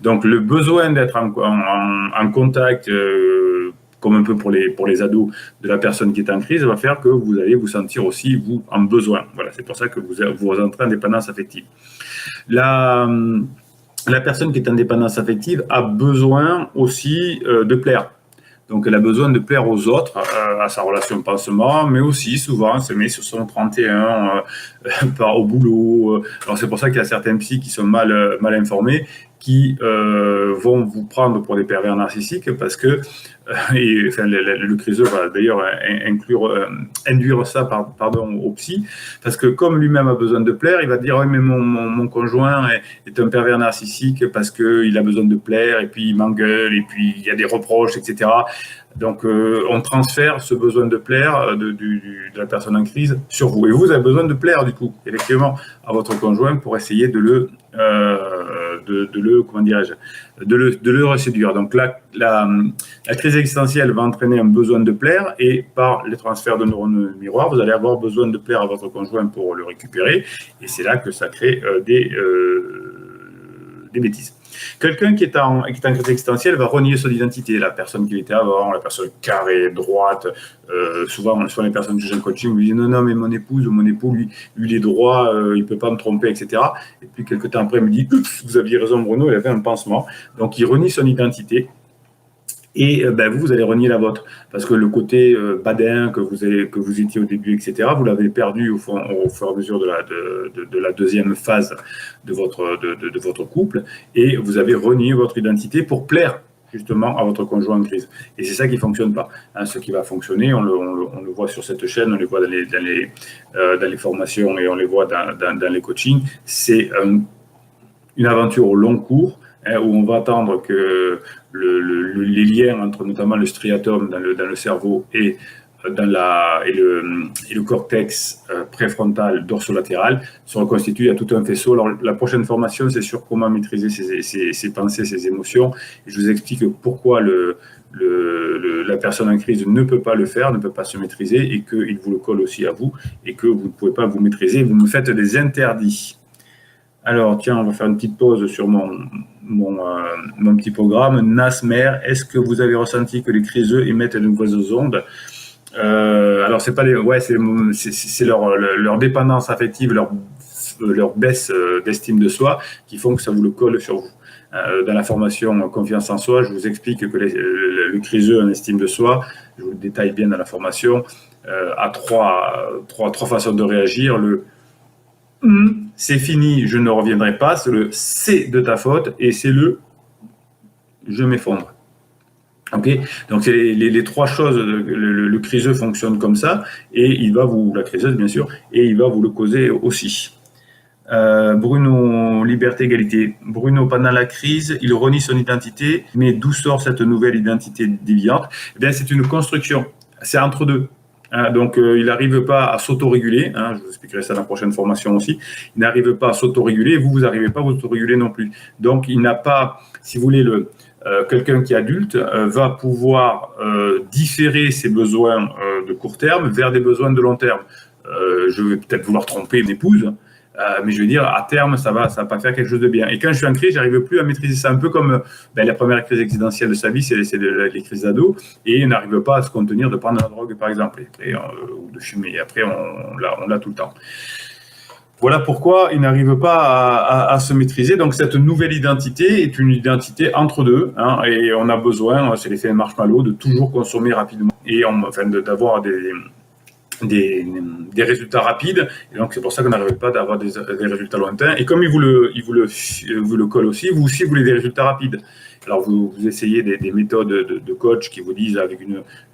Donc le besoin d'être en contact, comme un peu pour les ados, de la personne qui est en crise, va faire que vous allez vous sentir aussi, vous, en besoin. Voilà, c'est pour ça que vous entrez en dépendance affective. La personne qui est en dépendance affective a besoin aussi de plaire. Donc, elle a besoin de plaire aux autres, à sa relation pansement, mais aussi, souvent, elle se met sur son 31, au boulot. Alors, c'est pour ça qu'il y a certains psys qui sont mal informés, qui vont vous prendre pour des pervers narcissiques, parce que le criseux va d'ailleurs induire ça au psy, parce que comme lui-même a besoin de plaire, il va dire: oui, mais mon conjoint est un pervers narcissique parce qu'il a besoin de plaire, et puis il m'engueule, et puis il y a des reproches, etc. Donc on transfère ce besoin de plaire de la personne en crise sur vous, et vous avez besoin de plaire du coup effectivement à votre conjoint pour essayer de le reséduire. Donc la crise existentielle va entraîner un besoin de plaire, et par les transferts de neurones miroirs, vous allez avoir besoin de plaire à votre conjoint pour le récupérer, et c'est là que ça crée des bêtises. Quelqu'un qui est en crise existentielle va renier son identité, la personne qu'il était avant, la personne carrée, droite. Souvent les personnes que j'ai en coaching me disent: non, mais mon épouse ou mon époux, lui il est droit, il ne peut pas me tromper, etc. Et puis quelques temps après, il me dit: vous aviez raison Bruno, il avait un pansement. Donc il renie son identité. Et vous allez renier la vôtre, parce que le côté badin que vous étiez au début, etc., vous l'avez perdu au fur et à mesure de la deuxième phase de votre couple, et vous avez renié votre identité pour plaire justement à votre conjoint en crise. Et c'est ça qui ne fonctionne pas. Ce qui va fonctionner, on le voit sur cette chaîne, on le voit dans les formations, et on les voit dans les coachings, c'est une aventure au long cours, où on va attendre que les liens entre notamment le striatum dans le cerveau et le cortex préfrontal dorsolatéral se reconstituent à tout un faisceau. Alors, la prochaine formation, c'est sur comment maîtriser ses pensées, ses émotions. Et je vous explique pourquoi la personne en crise ne peut pas le faire, ne peut pas se maîtriser, et qu'il vous le colle aussi à vous, et que vous ne pouvez pas vous maîtriser. Vous me faites des interdits. Alors, tiens, on va faire une petite pause sur mon petit programme. Nasmer, est-ce que vous avez ressenti que les criseux émettent de nouvelles ondes? Alors, c'est pas c'est leur dépendance affective, leur baisse d'estime de soi qui font que ça vous le colle sur vous. Dans la formation Confiance en soi, je vous explique que le criseux en estime de soi, je vous le détaille bien dans la formation, a trois façons de réagir. Le c'est fini, je ne reviendrai pas, c'est le c'est de ta faute, et c'est le je m'effondre. Ok, donc c'est les trois choses. Le criseux fonctionne comme ça, et la criseuse bien sûr, et il va vous le causer aussi. Bruno, liberté, égalité. Bruno, pendant la crise, il renie son identité, mais d'où sort cette nouvelle identité déviante? Eh bien, c'est une construction, c'est entre deux. Donc, il n'arrive pas à s'autoréguler. Je vous expliquerai ça dans la prochaine formation aussi. Il n'arrive pas à s'autoréguler, vous n'arrivez pas à vous autoréguler non plus. Donc, il n'a pas, si vous voulez, quelqu'un qui est adulte va pouvoir différer ses besoins de court terme vers des besoins de long terme. Je vais peut-être vouloir tromper une épouse, mais je veux dire, à terme, ça va pas faire quelque chose de bien. Et quand je suis en crise, j'arrive plus à maîtriser ça. Un peu comme la première crise existentielle de sa vie, c'est les crises d'ado, et il n'arrive pas à se contenir de prendre la drogue, par exemple, ou de fumer. Et après, on l'a tout le temps. Voilà pourquoi ils n'arrivent pas à se maîtriser. Donc cette nouvelle identité est une identité entre deux, hein, et on a besoin, c'est l'effet marshmallow, de toujours consommer rapidement et d'avoir des résultats rapides. Et donc c'est pour ça qu'on n'arrive pas à avoir des résultats lointains. Et comme ils vous le collent aussi, vous voulez des résultats rapides. Alors vous essayez des méthodes de coach qui vous disent avec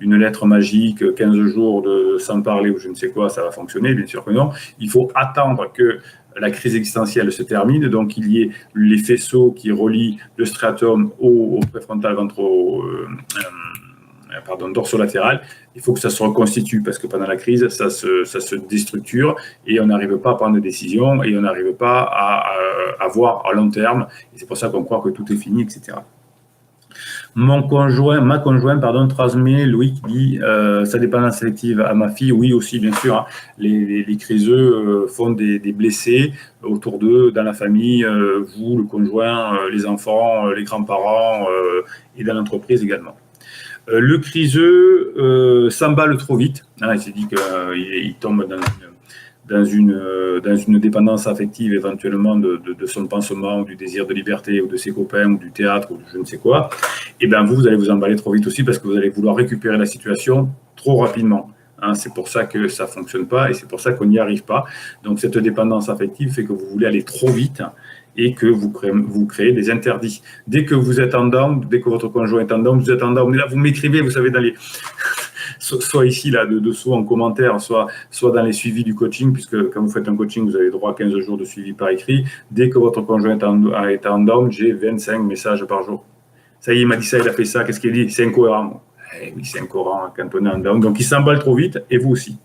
une lettre magique, 15 jours sans parler ou je ne sais quoi, ça va fonctionner. Bien sûr que non. Il faut attendre que la crise existentielle se termine, donc il y ait les faisceaux qui relient le striatum au préfrontal dorsolatéral. Il faut que ça se reconstitue parce que pendant la crise, ça se déstructure et on n'arrive pas à prendre des décisions et on n'arrive pas à voir à long terme. Et c'est pour ça qu'on croit que tout est fini, etc. Ma conjointe, transmet, Louis, qui dit sa dépendance affective à ma fille. Oui, aussi, bien sûr. Hein, les criseux font des blessés autour d'eux, dans la famille, vous, le conjoint, les enfants, les grands-parents et dans l'entreprise également. Le criseux s'emballe trop vite. Hein, il s'est dit qu'il tombe dans une dépendance affective éventuellement de son pansement ou du désir de liberté ou de ses copains ou du théâtre ou de je ne sais quoi, et bien vous allez vous emballer trop vite aussi parce que vous allez vouloir récupérer la situation trop rapidement. Hein, c'est pour ça que ça ne fonctionne pas et c'est pour ça qu'on n'y arrive pas. Donc cette dépendance affective fait que vous voulez aller trop vite et que vous créez des interdits. Dès que vous êtes en down, dès que votre conjoint est en down, vous êtes en down, mais là vous m'écrivez, vous savez, dans les... soit ici, là, dessous en commentaire, soit dans les suivis du coaching, puisque quand vous faites un coaching, vous avez droit à 15 jours de suivi par écrit. Dès que votre conjoint est en down, j'ai 25 messages par jour. Ça y est, il m'a dit ça, il a fait ça, qu'est-ce qu'il dit? C'est incohérent. Oui, c'est incohérent quand on est en down. Donc, il s'emballe trop vite, et vous aussi.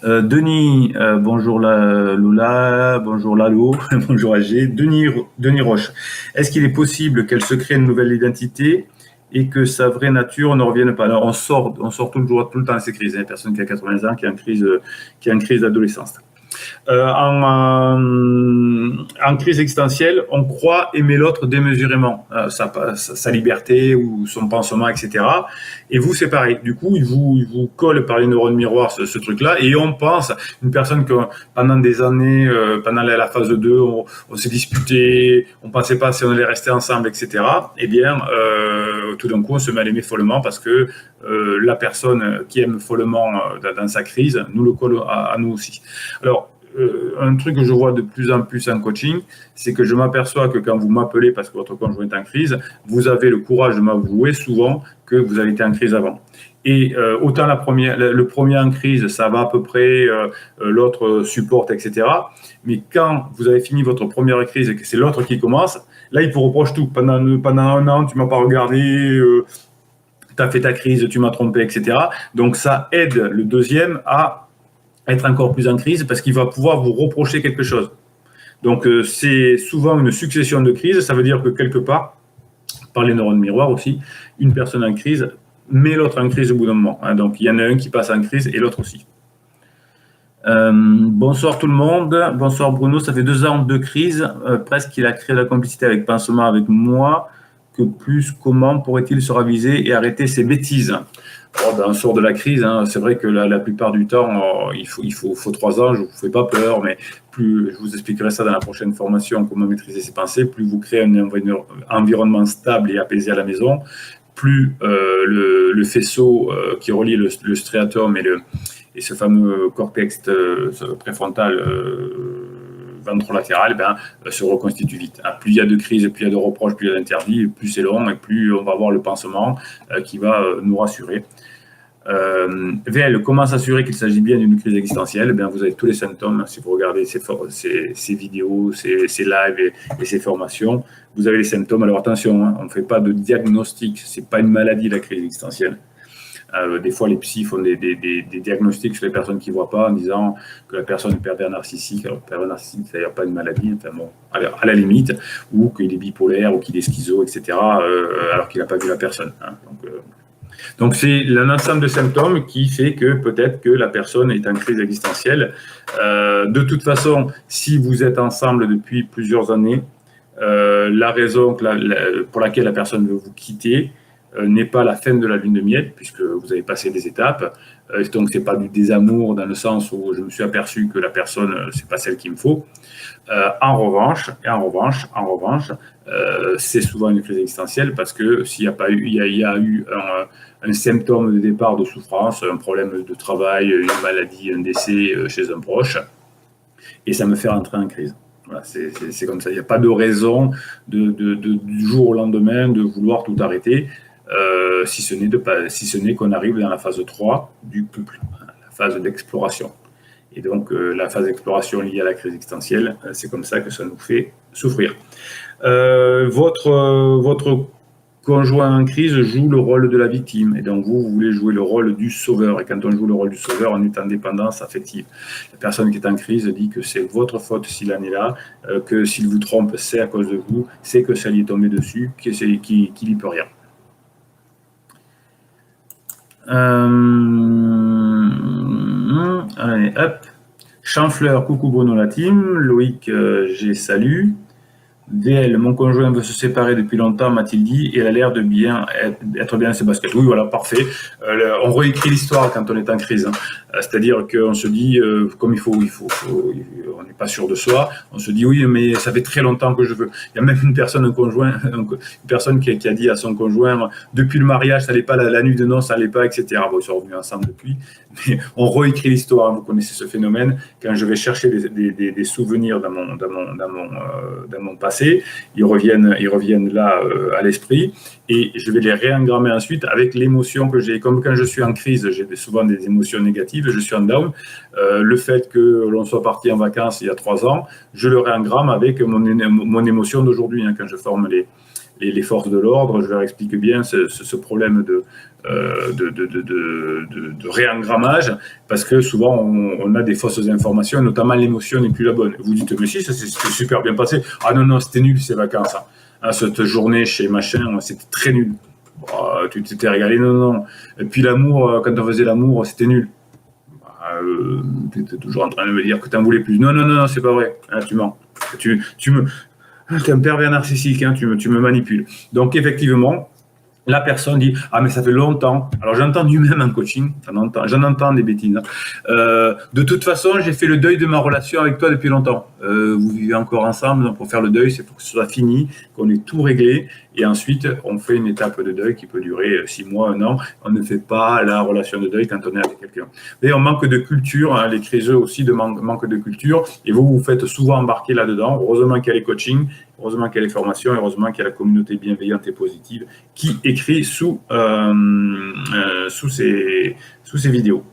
Denis, bonjour Lola, bonjour Lalo, bonjour AG. Denis Roche, est-ce qu'il est possible qu'elle se crée une nouvelle identité et que sa vraie nature ne revienne pas? Alors, on sort tout le temps de ces crises. Il y a une personne qui a 80 ans qui a une crise d'adolescence. En crise existentielle, on croit aimer l'autre démesurément, sa liberté ou son pansement, etc. Et vous, c'est pareil. Du coup, il vous colle par les neurones miroirs ce truc-là, et on pense, une personne que pendant des années, pendant la phase 2, on s'est disputé, on pensait pas si on allait rester ensemble, etc. Eh bien, tout d'un coup, on se met à l'aimer follement parce que la personne qui aime follement dans sa crise nous le colle à nous aussi. Alors, un truc que je vois de plus en plus en coaching, c'est que je m'aperçois que quand vous m'appelez parce que votre conjoint est en crise, vous avez le courage de m'avouer souvent que vous avez été en crise avant. Et autant le premier en crise, ça va à peu près, l'autre supporte, etc. Mais quand vous avez fini votre première crise et que c'est l'autre qui commence, là, il vous reproche tout. Pendant un an, tu ne m'as pas regardé, tu as fait ta crise, tu m'as trompé, etc. Donc, ça aide le deuxième à être encore plus en crise parce qu'il va pouvoir vous reprocher quelque chose. Donc, c'est souvent une succession de crises. Ça veut dire que quelque part, par les neurones miroirs aussi, une personne en crise met l'autre en crise au bout d'un moment. Hein. Donc, il y en a un qui passe en crise et l'autre aussi. Bonsoir tout le monde. Bonsoir Bruno. Ça fait 2 ans de crise. Presque qu'il a créé la complicité avec Pansement avec moi. Que plus, comment pourrait-il se raviser et arrêter ses bêtises? On sort de la crise, hein. C'est vrai que la plupart du temps, il faut 3 ans, je ne vous fais pas peur, mais plus, je vous expliquerai ça dans la prochaine formation, comment maîtriser ses pensées, plus vous créez un environnement stable et apaisé à la maison, plus le faisceau qui relie le striatum et ce fameux cortex préfrontal ventrolatéral se reconstitue vite. Plus il y a de crises, plus il y a de reproches, plus il y a d'interdits, plus c'est long et plus on va avoir le pansement qui va nous rassurer. VL, comment s'assurer qu'il s'agit bien d'une crise existentielle? Vous avez tous les symptômes. Si vous regardez ces vidéos, ces lives et ces formations, vous avez les symptômes. Alors attention, hein, on ne fait pas de diagnostic. Ce n'est pas une maladie, la crise existentielle. Des fois, les psys font des diagnostics sur les personnes qui ne voient pas en disant que la personne est pervers narcissique. Alors, pervers narcissique, c'est d'ailleurs pas une maladie, enfin, bon, à la limite, ou qu'il est bipolaire, ou qu'il est schizo, etc., alors qu'il n'a pas vu la personne. Hein. Donc, c'est un ensemble de symptômes qui fait que peut-être que la personne est en crise existentielle. De toute façon, si vous êtes ensemble depuis plusieurs années, la raison pour laquelle la personne veut vous quitter n'est pas la fin de la lune de miel, puisque vous avez passé des étapes. Donc, c'est pas du désamour dans le sens où je me suis aperçu que la personne, c'est pas celle qu'il me faut. En revanche, c'est souvent une crise existentielle parce que s'il n'y a pas eu, il y a eu un symptôme de départ de souffrance, un problème de travail, une maladie, un décès chez un proche, et ça me fait rentrer en crise. Voilà, c'est comme ça. Il n'y a pas de raison du jour au lendemain de vouloir tout arrêter, si ce n'est qu'on arrive dans la phase 3 du couple, la phase d'exploration. Et donc, la phase d'exploration liée à la crise existentielle, c'est comme ça que ça nous fait souffrir. Votre conjoint en crise joue le rôle de la victime. Et donc, vous voulez jouer le rôle du sauveur. Et quand on joue le rôle du sauveur, on est en dépendance affective. La personne qui est en crise dit que c'est votre faute s'il en est là, que s'il vous trompe, c'est à cause de vous, c'est que ça lui est tombé dessus, qu'il n'y peut rien. Allez, hop. Chanfleur, coucou Bruno la team. Loïc, j'ai salut. VL, mon conjoint veut se séparer depuis longtemps, m'a-t-il dit, et elle a l'air de être bien à ses baskets. Oui, voilà, parfait. On réécrit l'histoire quand on est en crise. Hein. C'est-à-dire qu'on se dit, comme il faut, on n'est pas sûr de soi, on se dit, oui, mais ça fait très longtemps que je veux. Il y a même une personne qui a dit à son conjoint, depuis le mariage, ça n'allait pas, la nuit de noces, ça n'allait pas, etc. Bon, ils sont revenus ensemble depuis. Mais on réécrit l'histoire, vous connaissez ce phénomène. Quand je vais chercher des souvenirs dans mon passé, ils reviennent là à l'esprit, et je vais les réengrammer ensuite avec l'émotion que j'ai. Comme quand je suis en crise, j'ai souvent des émotions négatives, je suis en down. Le fait que l'on soit parti en vacances il y a 3 ans, je le réengramme avec mon émotion d'aujourd'hui. Hein, quand je forme les forces de l'ordre, je leur explique bien ce problème de réengrammage, parce que souvent on a des fausses informations, notamment l'émotion n'est plus la bonne. Vous dites, mais si, ça s'est super bien passé. Ah non, c'était nul ces vacances. Hein, cette journée chez machin, c'était très nul. Tu t'étais régalé, non. Et puis l'amour, quand on faisait l'amour, c'était nul. Tu étais toujours en train de me dire que tu en voulais plus. Non, c'est pas vrai. Hein, tu mens. Tu es un pervers narcissique, hein, tu me manipules. Donc, effectivement, la personne dit « Ah, mais ça fait longtemps. » Alors, j'ai entendu même en coaching, j'en entends des bêtises. De toute façon, j'ai fait le deuil de ma relation avec toi depuis longtemps. Vous vivez encore ensemble, donc pour faire le deuil, c'est pour que ce soit fini, qu'on ait tout réglé. Et ensuite, on fait une étape de deuil qui peut durer 6 mois, 1 an. On ne fait pas la relation de deuil quand on est avec quelqu'un. Et on manque de culture, hein, les criseux aussi manquent de culture. Et vous faites souvent embarquer là-dedans. Heureusement qu'il y a les coachings, heureusement qu'il y a les formations, et heureusement qu'il y a la communauté bienveillante et positive qui écrit sous ces vidéos.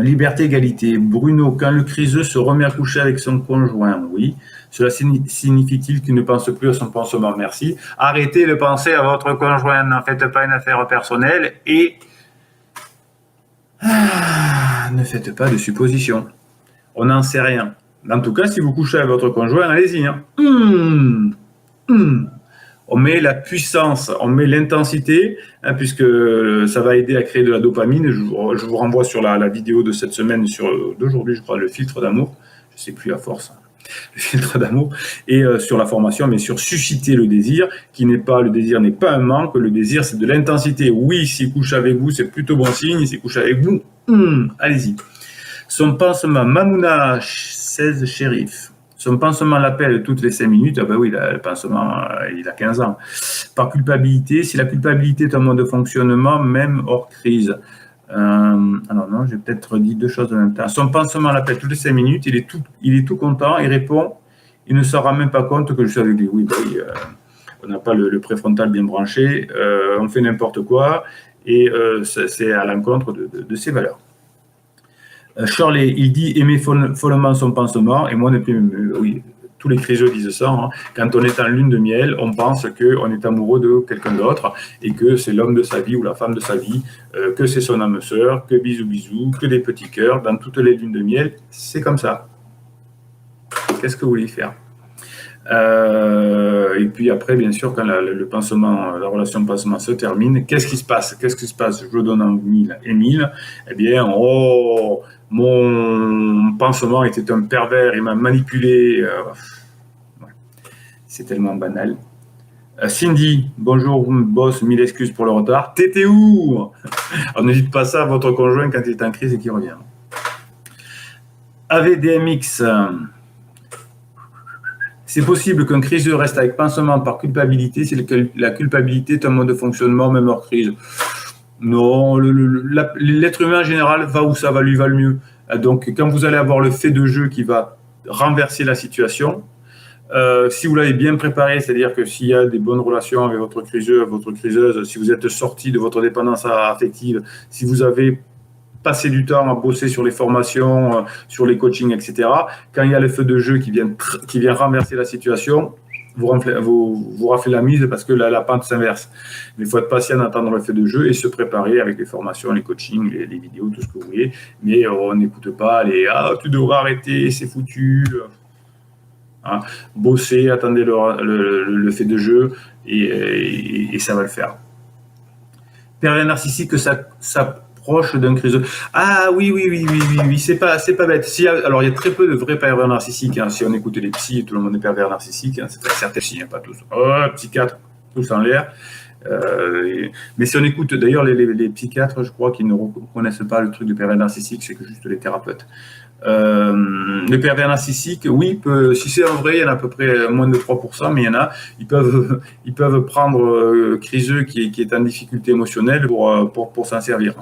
Liberté, égalité. Bruno, quand le criseux se remet à coucher avec son conjoint, oui. Cela signifie-t-il qu'il ne pense plus à son pansement? Merci. Arrêtez de penser à votre conjoint, n'en faites pas une affaire personnelle, et ne faites pas de suppositions. On n'en sait rien. En tout cas, si vous couchez avec votre conjoint, allez-y. Hein. On met la puissance, on met l'intensité, hein, puisque ça va aider à créer de la dopamine. Je vous renvoie sur la vidéo de cette semaine, d'aujourd'hui, je crois, le filtre d'amour. Je ne sais plus à force. Le filtre d'amour, et sur la formation, mais sur susciter le désir, le désir n'est pas un manque, le désir c'est de l'intensité. Oui, s'il couche avec vous, c'est plutôt bon signe, s'il couche avec vous, allez-y. Son pansement, Mamouna 16 Shérif, son pansement l'appelle toutes les 5 minutes, ah ben oui, le pansement, il a 15 ans. Par culpabilité, si la culpabilité est un mode de fonctionnement, même hors crise. Alors non, j'ai peut-être dit 2 choses en même temps. Son pansement l'appelle toutes les 5 minutes, il est tout content, il répond, il ne se rend même pas compte que je suis avec lui. Oui, on n'a pas le préfrontal bien branché, on fait n'importe quoi, et c'est à l'encontre de ses valeurs. Shirley, il dit aimer follement son pansement, et moi ne plus, oui, tous les criseux disent ça, hein. Quand on est en lune de miel, on pense qu'on est amoureux de quelqu'un d'autre, et que c'est l'homme de sa vie ou la femme de sa vie, que c'est son âme sœur, que bisous, que des petits cœurs, dans toutes les lunes de miel, c'est comme ça. Qu'est-ce que vous voulez faire? Et puis après, bien sûr, quand la relation pansement se termine, qu'est-ce qui se passe? Je donne en 1000 et 1000. Eh bien, mon pansement était un pervers, il m'a manipulé. Ouais. C'est tellement banal. Cindy, bonjour boss, 1000 excuses pour le retard. T'étais où? Alors ne dites pas ça à votre conjoint quand il est en crise et qu'il revient. AVDMX, c'est possible qu'un criseux reste avec pansement par culpabilité si la culpabilité est un mode de fonctionnement même hors crise. Non, l'être humain en général va où ça va lui va le mieux. Donc quand vous allez avoir le fait de jeu qui va renverser la situation, si vous l'avez bien préparé, c'est-à-dire que s'il y a des bonnes relations avec votre criseux, votre criseuse, si vous êtes sorti de votre dépendance affective, si vous avez passé du temps à bosser sur les formations, sur les coachings, etc., quand il y a le feu de jeu qui vient renverser la situation, vous raflez la mise parce que la pente s'inverse. Mais il faut être patient d'attendre le feu de jeu et se préparer avec les formations, les coachings, les vidéos, tout ce que vous voulez. Mais on n'écoute pas les « Ah, tu devras arrêter, c'est foutu ». Hein, bosser, attendez le fait de jeu et ça va le faire. Pervers narcissique, ça s'approche d'un criseux. Ah oui, c'est pas bête. Alors il y a très peu de vrais pervers narcissiques. Hein. Si on écoute les psys, tout le monde est pervers narcissique. Hein. C'est certains psys, hein, pas tous. Oh, psychiatres, tous en l'air. Mais si on écoute, d'ailleurs, les psychiatres, je crois qu'ils ne reconnaissent pas le truc de pervers narcissique, c'est que juste les thérapeutes. Le pervers narcissique, oui, si c'est un vrai, il y en a à peu près moins de 3%, mais il y en a, ils peuvent prendre criseux qui est en difficulté émotionnelle pour s'en servir.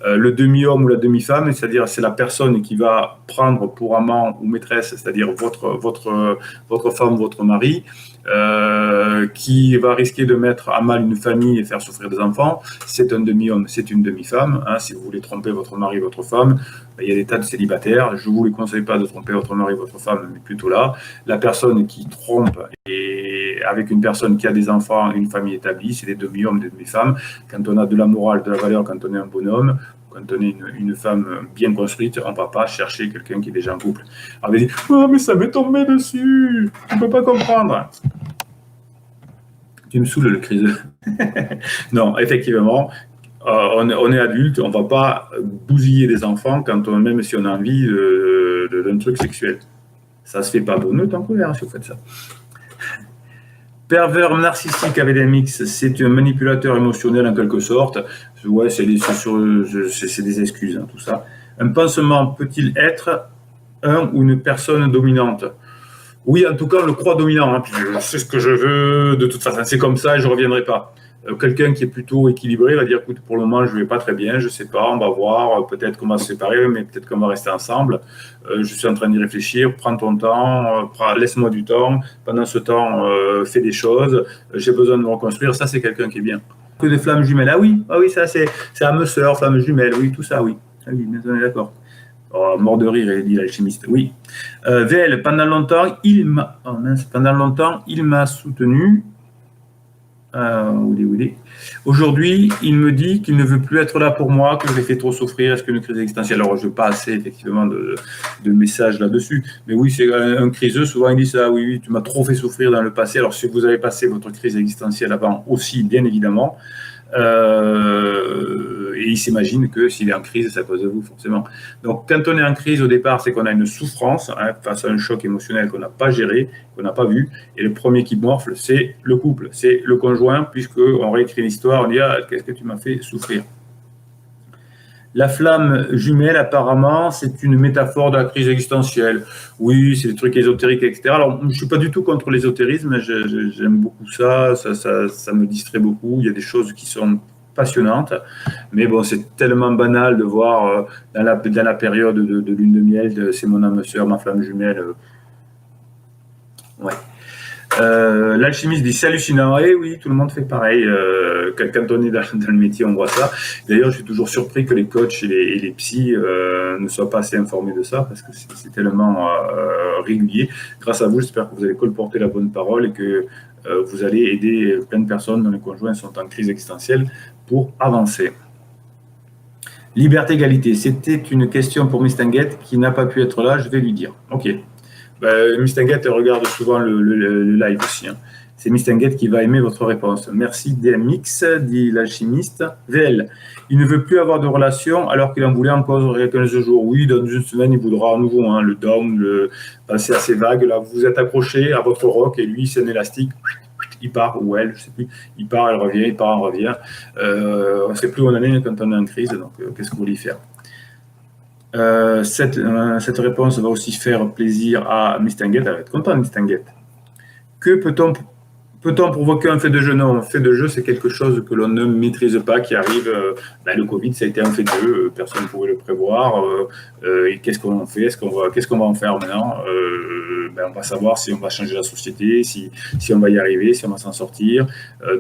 Le demi-homme ou la demi-femme, c'est-à-dire c'est la personne qui va prendre pour amant ou maîtresse, c'est-à-dire votre femme, votre mari, qui va risquer de mettre à mal une famille et faire souffrir des enfants. C'est un demi-homme, c'est une demi-femme. Hein, si vous voulez tromper votre mari, votre femme, il y a des tas de célibataires. Je ne vous les conseille pas de tromper votre mari, votre femme, mais plutôt là. La personne qui trompe et avec une personne qui a des enfants, une famille établie, c'est des demi-hommes, des demi-femmes. Quand on a de la morale, de la valeur, quand on est un bonhomme, quand on est une femme bien construite, on ne va pas chercher quelqu'un qui est déjà en couple. On va dire « Oh, mais ça m'est tombé dessus, tu ne peux pas comprendre ». Tu me saoules le criseux. Non, effectivement, on est adulte, on ne va pas bousiller des enfants même si on a envie d'un truc sexuel. Ça ne se fait pas. Bonne en colère si vous faites ça. Pervers narcissique avec des mix, c'est un manipulateur émotionnel en quelque sorte. Ouais, c'est des excuses, hein, tout ça. Un pansement peut-il être un ou une personne dominante? Oui, en tout cas, on le croit dominant. Hein, puis c'est ce que je veux, de toute façon, c'est comme ça et je ne reviendrai pas. Quelqu'un qui est plutôt équilibré va dire, écoute, pour le moment, je ne vais pas très bien, je ne sais pas, on va voir, peut-être qu'on va se séparer, mais peut-être qu'on va rester ensemble. Je suis en train d'y réfléchir, prends ton temps, laisse-moi du temps. Pendant ce temps, fais des choses, j'ai besoin de me reconstruire. Ça, c'est quelqu'un qui est bien. Que des flammes jumelles. Ah oui, ça, c'est âme sœur, flammes jumelles, oui, tout ça, oui. Ah oui, on est d'accord. Oh, mort de rire, il dit l'alchimiste. Oui. VL, pendant longtemps, il m'a soutenu. Aujourd'hui, il me dit qu'il ne veut plus être là pour moi, que je l'ai fait trop souffrir. Est-ce qu'une crise existentielle? Alors, je n'ai pas assez, effectivement, de messages là-dessus. Mais oui, c'est un criseux. Souvent, il dit ça. Oui, tu m'as trop fait souffrir dans le passé. Alors, si vous avez passé votre crise existentielle avant aussi, bien évidemment, et il s'imagine que s'il est en crise, c'est à cause de vous, forcément. Donc, quand on est en crise, au départ, c'est qu'on a une souffrance face à un choc émotionnel qu'on n'a pas géré, qu'on n'a pas vu. Et le premier qui morfle, c'est le couple, c'est le conjoint, puisqu'on réécrit l'histoire, on dit « Ah, qu'est-ce que tu m'as fait souffrir ?» La flamme jumelle, apparemment, c'est une métaphore de la crise existentielle. Oui, c'est des trucs ésotériques, etc. Alors, je ne suis pas du tout contre l'ésotérisme, j'aime beaucoup ça me distrait beaucoup. Il y a des choses qui sont passionnantes, mais bon, c'est tellement banal de voir dans la période de lune de miel, c'est mon âme sœur, ma flamme jumelle. Ouais. L'alchimiste dit c'est hallucinant. Et oui, tout le monde fait pareil. Quand on est dans le métier, on voit ça. D'ailleurs, je suis toujours surpris que les coachs et les psys ne soient pas assez informés de ça parce que c'est tellement régulier. Grâce à vous, j'espère que vous allez colporter la bonne parole et que vous allez aider plein de personnes dont les conjoints sont en crise existentielle pour avancer. Liberté, égalité. C'était une question pour Miss Tanguette qui n'a pas pu être là. Je vais lui dire. Ok. Miss Tanguette regarde souvent le live aussi. Hein. C'est Miss Tanguette qui va aimer votre réponse. Merci DMX, dit l'alchimiste. VL, il ne veut plus avoir de relation alors qu'il en voulait encore 15 jours. Oui, dans une semaine, il voudra à nouveau hein, le down, passer à ses vagues. Là, vous êtes accroché à votre roc et lui, c'est un élastique. il part, ou elle, je ne sais plus, il part, elle revient, il part, elle revient. On ne sait plus où on en est quand on est en crise, donc qu'est-ce que vous voulez faire? Cette réponse va aussi faire plaisir à Mistinguett. Elle va être contente, Mistinguett. Que peut-on provoquer un fait de jeu? Non, un fait de jeu, c'est quelque chose que l'on ne maîtrise pas, qui arrive. Le Covid, ça a été un fait de jeu, personne ne pouvait le prévoir. Et qu'est-ce qu'on fait? Qu'est-ce qu'on va en faire maintenant? On va savoir si on va changer la société, si on va y arriver, si on va s'en sortir.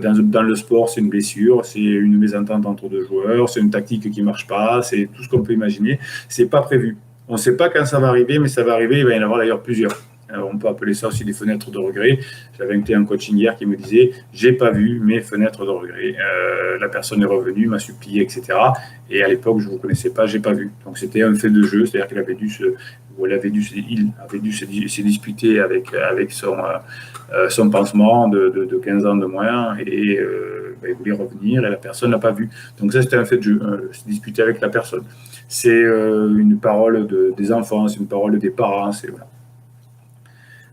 Dans le sport, c'est une blessure, c'est une mésentente entre deux joueurs, c'est une tactique qui ne marche pas, c'est tout ce qu'on peut imaginer. C'est pas prévu. On ne sait pas quand ça va arriver, mais ça va arriver. Il va y en avoir d'ailleurs plusieurs. On peut appeler ça aussi des fenêtres de regret. J'avais invité un coaching hier qui me disait « j'ai pas vu mes fenêtres de regret ». La personne est revenue, m'a supplié, etc. Et à l'époque, je ne vous connaissais pas, j'ai pas vu. Donc c'était un fait de jeu, c'est-à-dire qu'il avait dû il avait dû se disputer avec son pansement de 15 ans de moins et il voulait revenir et la personne n'a pas vu. Donc ça, c'était un fait de jeu, se disputer avec la personne. C'est une parole des enfants, c'est une parole des parents, c'est voilà.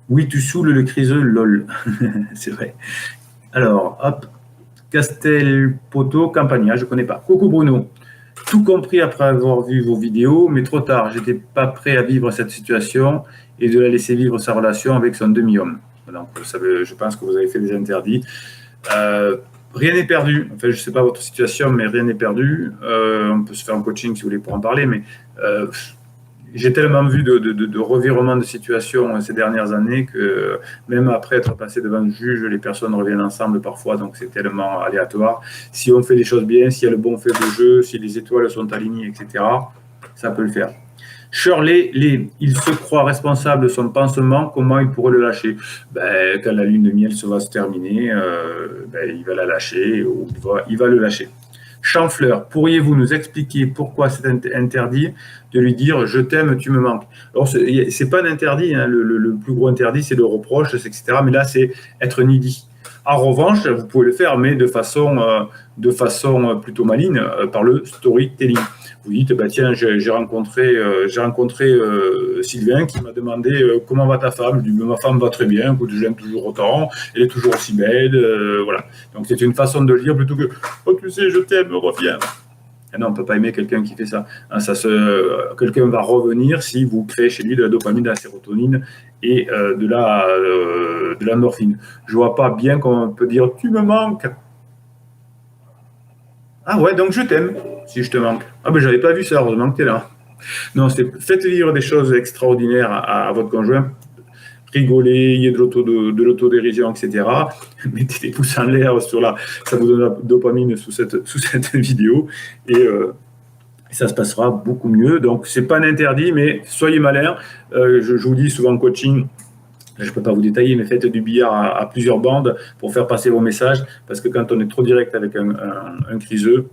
Oui, tu saoules le criseux, lol. C'est vrai. Alors, hop. Castelpoto, Campagna, je ne connais pas. Coucou Bruno. Tout compris après avoir vu vos vidéos, mais trop tard. J'étais pas prêt à vivre cette situation et de la laisser vivre sa relation avec son demi-homme. Donc, je pense que vous avez fait des interdits. Rien n'est perdu. Enfin, je ne sais pas votre situation, mais rien n'est perdu. On peut se faire un coaching si vous voulez pour en parler, mais j'ai tellement vu de revirements de situation ces dernières années que même après être passé devant le juge, les personnes reviennent ensemble parfois, donc c'est tellement aléatoire. Si on fait les choses bien, s'il y a le bon fait de jeu, si les étoiles sont alignées, etc., ça peut le faire. Shirley, il se croit responsable de son pansement, comment il pourrait le lâcher? Quand la lune de miel va se terminer, il va la lâcher, ou il va le lâcher. Champfleur, pourriez-vous nous expliquer pourquoi c'est interdit de lui dire « je t'aime, tu me manques ». Alors, c'est pas un interdit, hein, le plus gros interdit, c'est le reproche, etc. Mais là, c'est être needy. En revanche, vous pouvez le faire, mais de façon plutôt maligne, par le storytelling. Vous dites, tiens, j'ai rencontré Sylvain qui m'a demandé comment va ta femme. Je dis, ma femme va très bien, écoute, je l'aime toujours autant, elle est toujours aussi belle, voilà. Donc c'est une façon de le dire plutôt que, oh tu sais, je t'aime, reviens. Et non, on ne peut pas aimer quelqu'un qui fait ça. Quelqu'un va revenir si vous créez chez lui de la dopamine, de la sérotonine et de la morphine. Je ne vois pas bien comment on peut dire, tu me manques. Ah ouais, donc je t'aime, si je te manque. Ah ben j'avais pas vu ça, heureusement que tu es là. Non, faites vivre des choses extraordinaires à votre conjoint. Rigolez, il y a de l'autodérision, etc. Mettez des pouces en l'air ça vous donne la dopamine sous cette vidéo et ça se passera beaucoup mieux. Donc, c'est pas un interdit, mais soyez malins. Je vous dis souvent en coaching, je ne peux pas vous détailler, mais faites du billard à plusieurs bandes pour faire passer vos messages, parce que quand on est trop direct avec un criseux,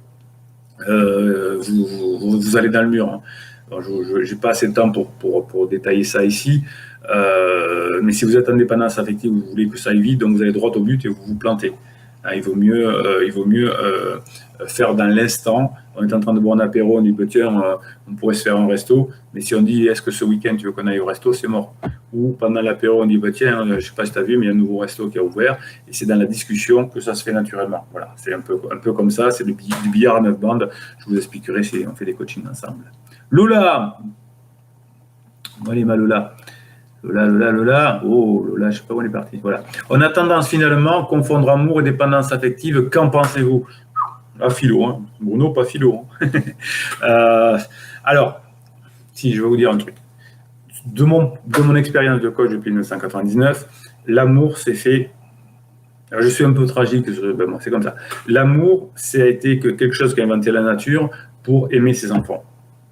vous allez dans le mur. Hein. Je n'ai pas assez de temps pour détailler ça ici, mais si vous êtes en dépendance affective, vous voulez que ça aille vite, donc vous allez droit au but et vous vous plantez. Il vaut mieux faire dans l'instant. On est en train de boire un apéro, on dit tiens, on pourrait se faire un resto, mais si on dit est-ce que ce week-end tu veux qu'on aille au resto, c'est mort. Ou pendant l'apéro, on dit tiens, je ne sais pas si tu as vu, mais il y a un nouveau resto qui a ouvert, et c'est dans la discussion que ça se fait naturellement. Voilà, c'est un peu comme ça, c'est du billard à 9 bandes. Je vous expliquerai si on fait des coachings ensemble. Lola, allez ma Lola. Lola. Oh, Lola, je ne sais pas où elle est partie. Voilà. On a tendance finalement à confondre amour et dépendance affective. Qu'en pensez-vous? Ah, philo, hein. Bruno, pas philo. Hein. Alors, si je vais vous dire un truc. De mon expérience de coach depuis 1999, l'amour s'est fait. Alors, je suis un peu tragique, c'est comme ça. L'amour, ça a été quelque chose qu'a inventé la nature pour aimer ses enfants,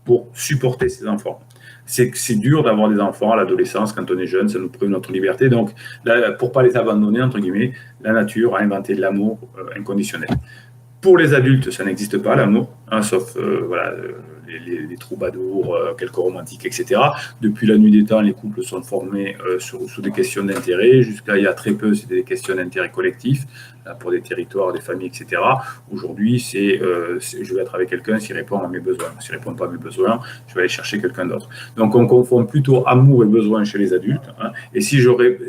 pour supporter ses enfants. C'est dur d'avoir des enfants à l'adolescence, quand on est jeune, ça nous prive notre liberté. Donc, là, pour ne pas les abandonner, entre guillemets, la nature a inventé l'amour inconditionnel. Pour les adultes, ça n'existe pas, l'amour. hein, sauf voilà, les troubadours, quelques romantiques, etc. Depuis la nuit des temps, les couples sont formés sous des questions d'intérêt. Jusqu'à il y a très peu, c'était des questions d'intérêt collectif, là, pour des territoires, des familles, etc. Aujourd'hui, je vais être avec quelqu'un s'il répond à mes besoins. S'il ne répond pas à mes besoins, je vais aller chercher quelqu'un d'autre. Donc, on confond plutôt amour et besoin chez les adultes. Hein. Et si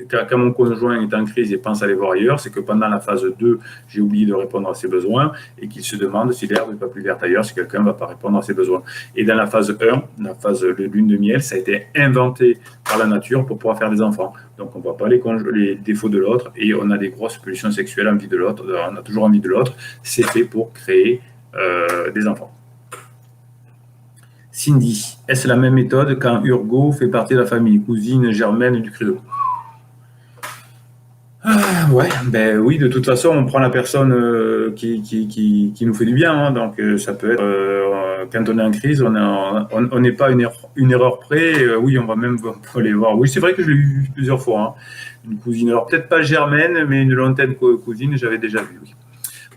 quand mon conjoint est en crise et pense aller voir ailleurs, c'est que pendant la phase 2, j'ai oublié de répondre à ses besoins et qu'il se demande si l'herbe n'est pas plus verte ailleurs, si quelqu'un ne va pas répondre à ses besoins. Et dans la phase 1, la phase de lune de miel, ça a été inventé par la nature pour pouvoir faire des enfants. Donc on ne voit pas les défauts de l'autre et on a des grosses pulsions sexuelles, envie de l'autre, on a toujours envie de l'autre. C'est fait pour créer des enfants. Cindy, est-ce la même méthode quand Urgo fait partie de la famille, cousine germaine du credo? Ouais, ben oui, de toute façon, on prend la personne qui nous fait du bien. Hein, donc, ça peut être, quand on est en crise, on n'est pas une erreur près. Oui, on va même aller voir. Oui, c'est vrai que je l'ai eu plusieurs fois. Hein. Une cousine, alors peut-être pas germaine, mais une lointaine cousine, j'avais déjà vu. Oui.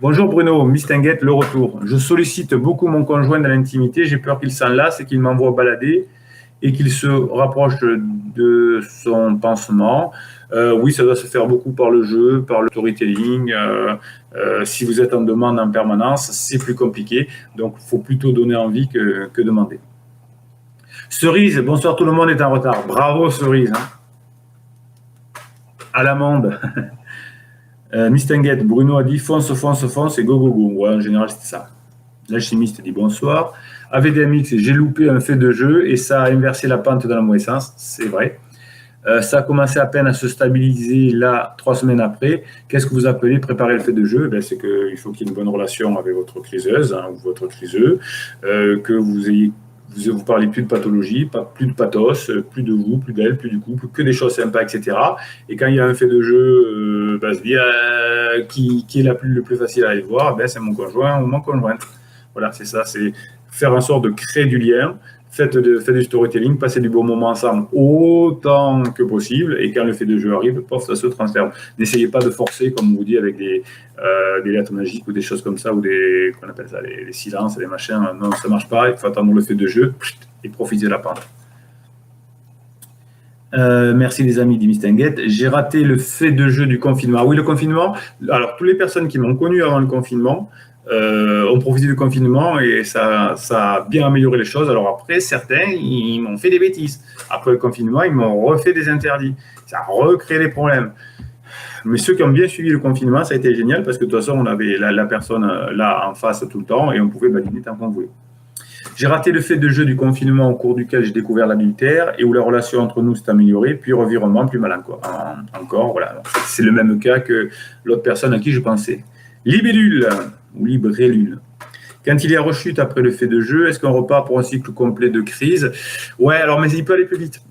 Bonjour Bruno, Mistinguette, le retour. Je sollicite beaucoup mon conjoint dans l'intimité. J'ai peur qu'il s'en lasse et qu'il m'envoie balader et qu'il se rapproche de son pansement. Oui, ça doit se faire beaucoup par le jeu, par le storytelling. Si vous êtes en demande en permanence, c'est plus compliqué. Donc, il faut plutôt donner envie que demander. Cerise, bonsoir, tout le monde est en retard. Bravo Cerise. Hein. À l'amende. Mistinguette, Bruno a dit fonce et go. Ouais, en général, c'était ça. L'alchimiste dit bonsoir. AVDMX, j'ai loupé un fait de jeu et ça a inversé la pente dans la mauvaise sens. C'est vrai. Ça a commencé à peine à se stabiliser là, 3 semaines après. Qu'est-ce que vous appelez préparer le fait de jeu? C'est qu'il faut qu'il y ait une bonne relation avec votre criseuse hein, ou votre criseux, que vous parlez plus de pathologie, plus de pathos, plus de vous, plus d'elle, plus du couple, que des choses sympas, etc. Et quand il y a un fait de jeu, se dire qui est le plus facile à aller voir, c'est mon conjoint ou mon conjointe. Voilà, c'est ça, c'est faire en sorte de créer du lien. Faites du storytelling, passez du bon moment ensemble autant que possible, et quand le fait de jeu arrive, ça se transforme. N'essayez pas de forcer, comme on vous dit, avec des lettres magiques ou des choses comme ça, ou qu'on appelle ça, les silences, les machins. Non, ça ne marche pas, il faut attendre le fait de jeu et profiter de la pente. Merci les amis, dit Mistinguette. J'ai raté le fait de jeu du confinement. Oui, le confinement, alors toutes les personnes qui m'ont connu avant le confinement, ont profité du confinement et ça a bien amélioré les choses. Alors après, certains, ils m'ont fait des bêtises. Après le confinement, ils m'ont refait des interdits. Ça a recréé des problèmes. Mais ceux qui ont bien suivi le confinement, ça a été génial parce que de toute façon, on avait la personne là en face tout le temps et on pouvait badiner tant qu'on voulait. J'ai raté le fait de jeu du confinement au cours duquel j'ai découvert l'adultère et où la relation entre nous s'est améliorée, puis revirement, plus mal encore. Voilà. C'est le même cas que l'autre personne à qui je pensais. Libellule ou librellule. Quand il y a rechute après le fait de jeu, est-ce qu'on repart pour un cycle complet de crise? Ouais, alors mais il peut aller plus vite.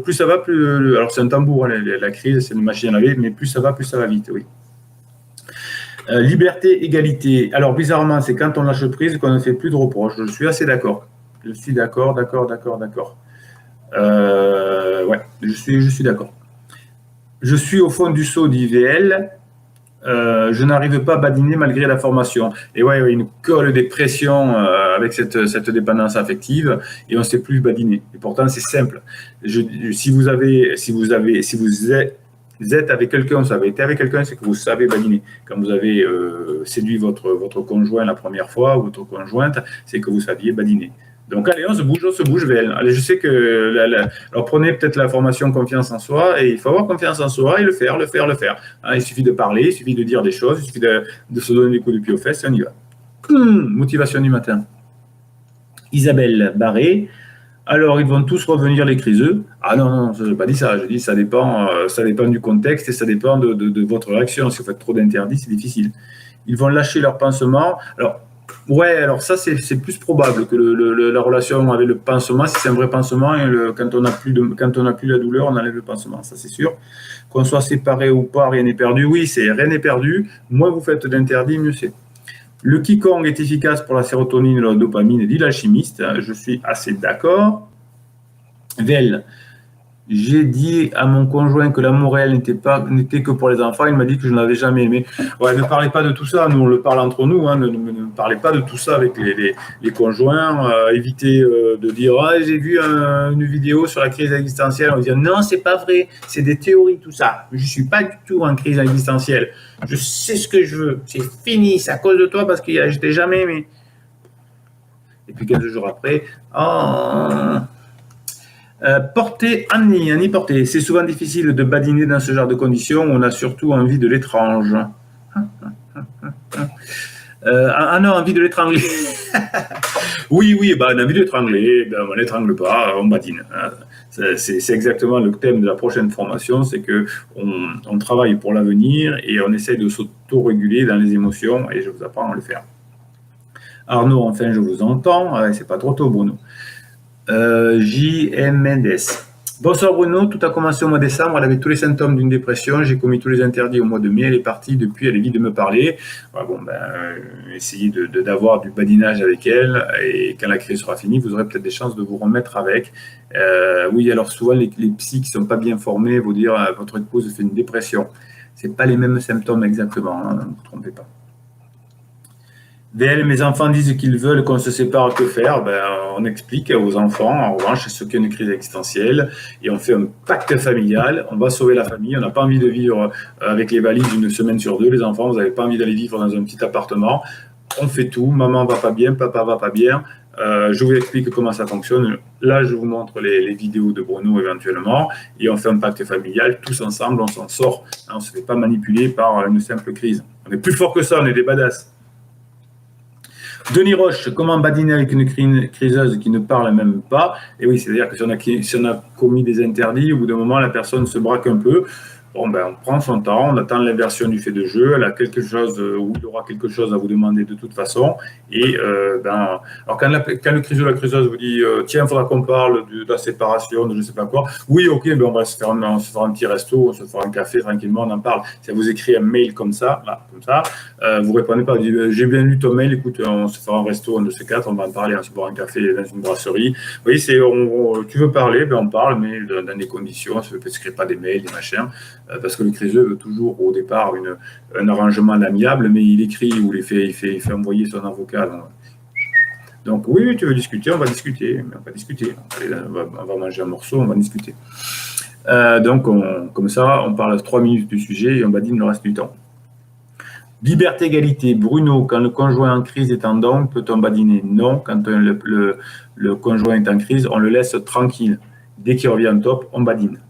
Plus ça va, plus... Alors c'est un tambour, hein, la crise, c'est une machine à laver, mais plus ça va vite, oui. Liberté, égalité. Alors bizarrement, c'est quand on lâche prise qu'on ne fait plus de reproches. Je suis assez d'accord. Je suis d'accord. Ouais, je suis d'accord. Je suis au fond du seau d'IVL. Je n'arrive pas à badiner malgré la formation. Et ouais, une colle des pressions avec cette dépendance affective et on ne sait plus badiner. Et pourtant, c'est simple. Si vous êtes avec quelqu'un, vous avez été avec quelqu'un, c'est que vous savez badiner. Quand vous avez séduit votre conjoint la première fois ou votre conjointe, c'est que vous saviez badiner. Donc allez, on se bouge, VL. Allez, je sais que alors prenez peut-être la formation confiance en soi et il faut avoir confiance en soi et le faire. Hein, il suffit de parler, il suffit de dire des choses, il suffit de se donner des coups de pied aux fesses et on y va. Motivation du matin. Isabelle Barré. Alors, ils vont tous revenir les criseux. Ah non, je n'ai pas dit ça. Je dis ça dépend du contexte et ça dépend de votre réaction. Si vous faites trop d'interdits, c'est difficile. Ils vont lâcher leur pansement. Alors ça, c'est plus probable que la relation avec le pansement, si c'est un vrai pansement, et quand on n'a plus la douleur, on enlève le pansement, ça c'est sûr. Qu'on soit séparé ou pas, rien n'est perdu. Oui, rien n'est perdu. Moins vous faites d'interdits, mieux c'est. Le Qigong est efficace pour la sérotonine et la dopamine, dit l'alchimiste. Je suis assez d'accord. VEL. J'ai dit à mon conjoint que l'amour réel n'était que pour les enfants. Il m'a dit que je ne l'avais jamais aimé. Ouais, ne parlez pas de tout ça. Nous, on le parle entre nous. Hein. Ne parlez pas de tout ça avec les conjoints. Évitez de dire j'ai vu une vidéo sur la crise existentielle. On va dire non, c'est pas vrai. C'est des théories, tout ça. Je suis pas du tout en crise existentielle. Je sais ce que je veux. C'est fini. C'est à cause de toi parce que je t'ai jamais aimé. Et puis 15 jours après, porter Annie porter. C'est souvent difficile de badiner dans ce genre de conditions. On a surtout envie de l'étrange. Non, envie de l'étrangler. oui, on a envie de l'étrangler. On l'étrangle pas, on badine. C'est exactement le thème de la prochaine formation, c'est que on travaille pour l'avenir et on essaye de s'auto-réguler dans les émotions et je vous apprends à le faire. Arnaud, enfin, je vous entends. C'est pas trop tôt, Bruno. J.M. Mendes. Bonsoir Bruno, tout a commencé au mois de décembre, elle avait tous les symptômes d'une dépression, j'ai commis tous les interdits au mois de mai, elle est partie, depuis elle évite de me parler. Essayez d'avoir du badinage avec elle, et quand la crise sera finie, vous aurez peut-être des chances de vous remettre avec. Oui, alors souvent les psys qui ne sont pas bien formés vont dire votre épouse fait une dépression. Ce n'est pas les mêmes symptômes exactement, hein, ne vous trompez pas. VL, mes enfants disent qu'ils veulent qu'on se sépare, que faire? On explique aux enfants, en revanche, ce qu'est une crise existentielle, et on fait un pacte familial, on va sauver la famille, on n'a pas envie de vivre avec les valises une semaine sur deux, les enfants, vous n'avez pas envie d'aller vivre dans un petit appartement, on fait tout, maman va pas bien, papa va pas bien, je vous explique comment ça fonctionne, là je vous montre les vidéos de Bruno éventuellement, et on fait un pacte familial, tous ensemble, on s'en sort, on ne se fait pas manipuler par une simple crise. On est plus fort que ça, on est des badass. Denis Roche, comment badiner avec une criseuse qui ne parle même pas? Et oui, c'est-à-dire que si on a commis des interdits, au bout d'un moment, la personne se braque un peu. On prend son temps, on attend l'inversion du fait de jeu, elle a quelque chose, ou il aura quelque chose à vous demander de toute façon. Et alors quand le criseux ou la criseuse vous dit tiens, il faudra qu'on parle de la séparation, de je ne sais pas quoi, oui, ok, on va se faire un petit resto, on se fera un café tranquillement, on en parle. Si elle vous écrit un mail comme ça, vous répondez pas, vous dites j'ai bien lu ton mail, écoute, on se fera un resto, un de ces quatre, on va en parler, on se boira un café dans une brasserie. Vous voyez, tu veux parler, on parle, mais dans des conditions, on ne s'écrit pas des mails, des machins. Parce que le criseux veut toujours au départ un arrangement amiable, mais il écrit ou il fait envoyer son avocat. Donc oui, tu veux discuter, on va discuter. On va manger un morceau, on va discuter. Donc comme ça, on parle 3 minutes du sujet et on badine le reste du temps. Liberté, égalité. Bruno, quand le conjoint en crise est en down, peut-on badiner? Non, quand le conjoint est en crise, on le laisse tranquille. Dès qu'il revient en top, on badine.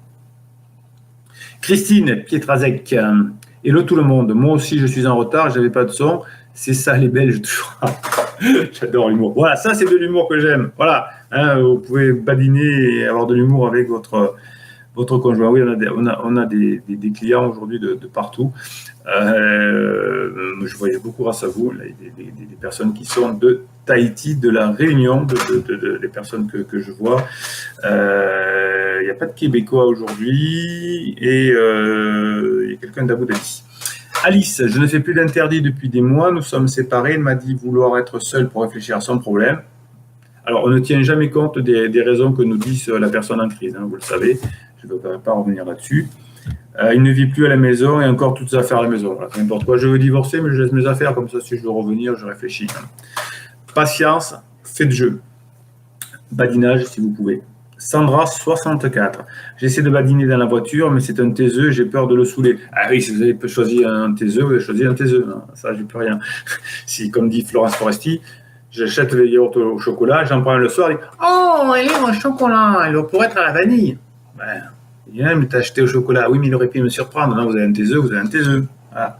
Christine Pietrazek, hello tout le monde, moi aussi je suis en retard, j'avais pas de son, c'est ça les Belges toujours. J'adore l'humour. Voilà, ça c'est de l'humour que j'aime. Voilà, vous pouvez badiner et avoir de l'humour avec votre conjoint. Oui, on a des clients aujourd'hui de partout. Je voyais beaucoup grâce à vous, des personnes qui sont de Tahiti, de la Réunion, des personnes que je vois. Il n'y a pas de Québécois aujourd'hui et il y a quelqu'un d'Abu Dhabi. Alice, je ne fais plus d'interdit depuis des mois, nous sommes séparés, elle m'a dit vouloir être seule pour réfléchir à son problème. Alors, on ne tient jamais compte des raisons que nous dit la personne en crise, hein, vous le savez, je ne vais pas revenir là-dessus. Il ne vit plus à la maison et encore toutes ses affaires à la maison. Voilà, n'importe quoi, je veux divorcer, mais je laisse mes affaires, comme ça, si je veux revenir, je réfléchis. Patience, faites jeu. Badinage, si vous pouvez. Sandra, 64. J'essaie de badiner dans la voiture, mais c'est un taiseux, j'ai peur de le saouler. Ah oui, si vous avez choisi un taiseux, vous avez choisi un taiseux. Non, ça, j'ai plus rien. Si, comme dit Florence Foresti, j'achète les yaourts au chocolat, j'en prends un le soir, je dis oh, elle est au chocolat, elle pourrait être à la vanille. Mais t'as acheté au chocolat. Oui, mais il aurait pu me surprendre. Non, vous avez un taiseux, Voilà.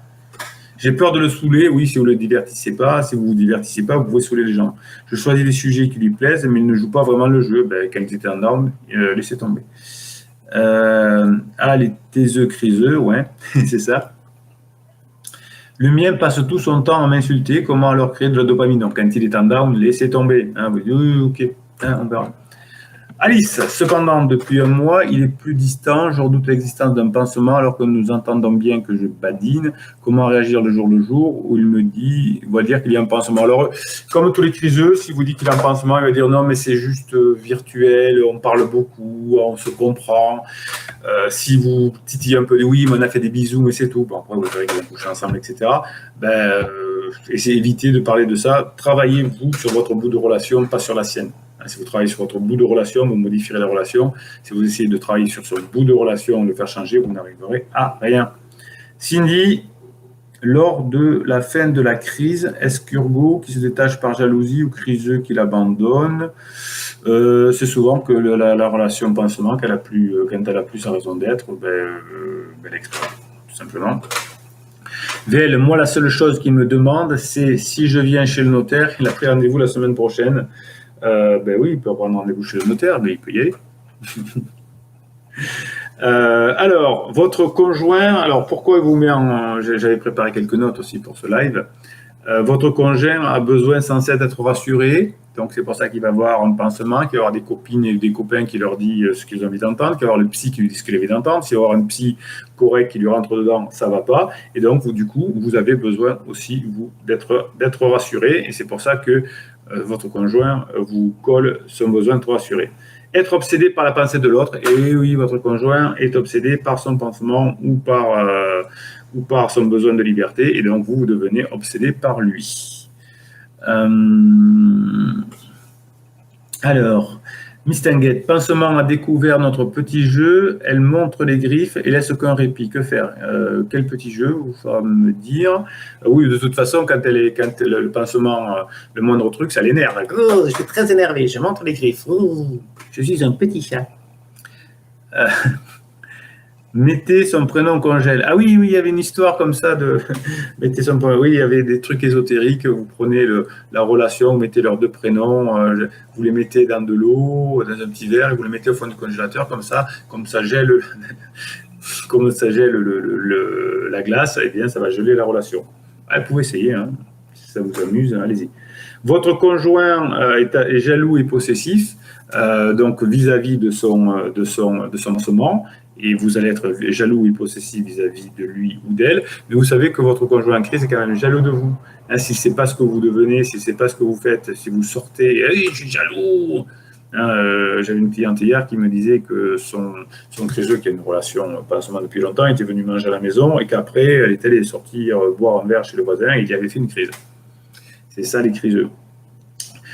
J'ai peur de le saouler, oui, si vous ne le divertissez pas. Si vous ne vous divertissez pas, vous pouvez saouler les gens. Je choisis des sujets qui lui plaisent, mais il ne joue pas vraiment le jeu. Quand il était en norme, laissez tomber. Les taiseux criseux, ouais, c'est ça. Le mien passe tout son temps à m'insulter. Comment leur créer de la dopamine? Donc, quand il est en down, laissez tomber. Vous dites, oui, ok, on verra. Alice, cependant, depuis un mois, il est plus distant. Je redoute l'existence d'un pansement alors que nous entendons bien que je badine. Comment réagir le jour où il va dire qu'il y a un pansement. Alors, comme tous les criseux, si vous dites qu'il y a un pansement, il va dire non, mais c'est juste virtuel, on parle beaucoup, on se comprend. Si vous titillez un peu, oui, mais on a fait des bisous, mais c'est tout. Bon, après, vous verrez qu'ils vont coucher ensemble, etc. Essayez d'éviter de parler de ça. Travaillez, vous, sur votre bout de relation, pas sur la sienne. Si vous travaillez sur votre bout de relation, vous modifierez la relation. Si vous essayez de travailler sur ce bout de relation, de le faire changer, vous n'arriverez à rien. Cindy, lors de la fin de la crise, est-ce qu'Urgo qui se détache par jalousie ou criseux qui l'abandonne? C'est souvent que la relation pansement, quand elle a plus sa raison d'être, elle explose, tout simplement. VL, moi, la seule chose qu'il me demande, c'est si je viens chez le notaire, il a pris rendez-vous la semaine prochaine. Oui, il peut prendre rendez-vous chez le notaire, mais il peut y aller. Alors, votre conjoint, alors pourquoi il vous met en... J'avais préparé quelques notes aussi pour ce live. Votre conjoint a besoin sans cesse d'être rassuré, donc c'est pour ça qu'il va avoir un pansement, qu'il va avoir des copines et des copains qui leur disent ce qu'ils ont envie d'entendre, qu'il va avoir le psy qui lui dit ce qu'il a envie d'entendre. S'il va avoir un psy correct qui lui rentre dedans, ça ne va pas. Et donc, vous avez besoin aussi, vous, d'être rassuré. Et c'est pour ça que votre conjoint vous colle son besoin d'être rassuré. Être obsédé par la pensée de l'autre, et oui, votre conjoint est obsédé par son pansement ou par son besoin de liberté, et donc vous devenez obsédé par lui. Alors, Miss Tanguette, pansement a découvert notre petit jeu, elle montre les griffes et laisse aucun répit. Que faire? Quel petit jeu? Vous faudra me dire. Oui, de toute façon, quand le pansement, le moindre truc, ça l'énerve. Oh, je suis très énervé, je montre les griffes. Oh, je suis un petit chat. Mettez son prénom congèle. Ah oui, il y avait une histoire comme ça de mettez son prénom. Oui, il y avait des trucs ésotériques. Vous prenez la relation, vous mettez leurs deux prénoms, vous les mettez dans de l'eau, dans un petit verre, et vous les mettez au fond du congélateur comme ça gèle, comme ça gèle la glace, et bien ça va geler la relation. Vous pouvez essayer, hein. Si ça vous amuse, allez-y. Votre conjoint est jaloux et possessif, donc vis-à-vis de son pansement. Et vous allez être jaloux et possessif vis-à-vis de lui ou d'elle, mais vous savez que votre conjoint en crise est quand même jaloux de vous. Hein, si ce n'est pas ce que vous devenez, si ce n'est pas ce que vous faites, si vous sortez, hey, je suis jaloux. Hein, j'avais une cliente hier qui me disait que son criseux, qui a une relation pas seulement depuis longtemps, était venu manger à la maison et qu'après, elle était allée sortir boire un verre chez le voisin et il y avait fait une crise. C'est ça les criseux.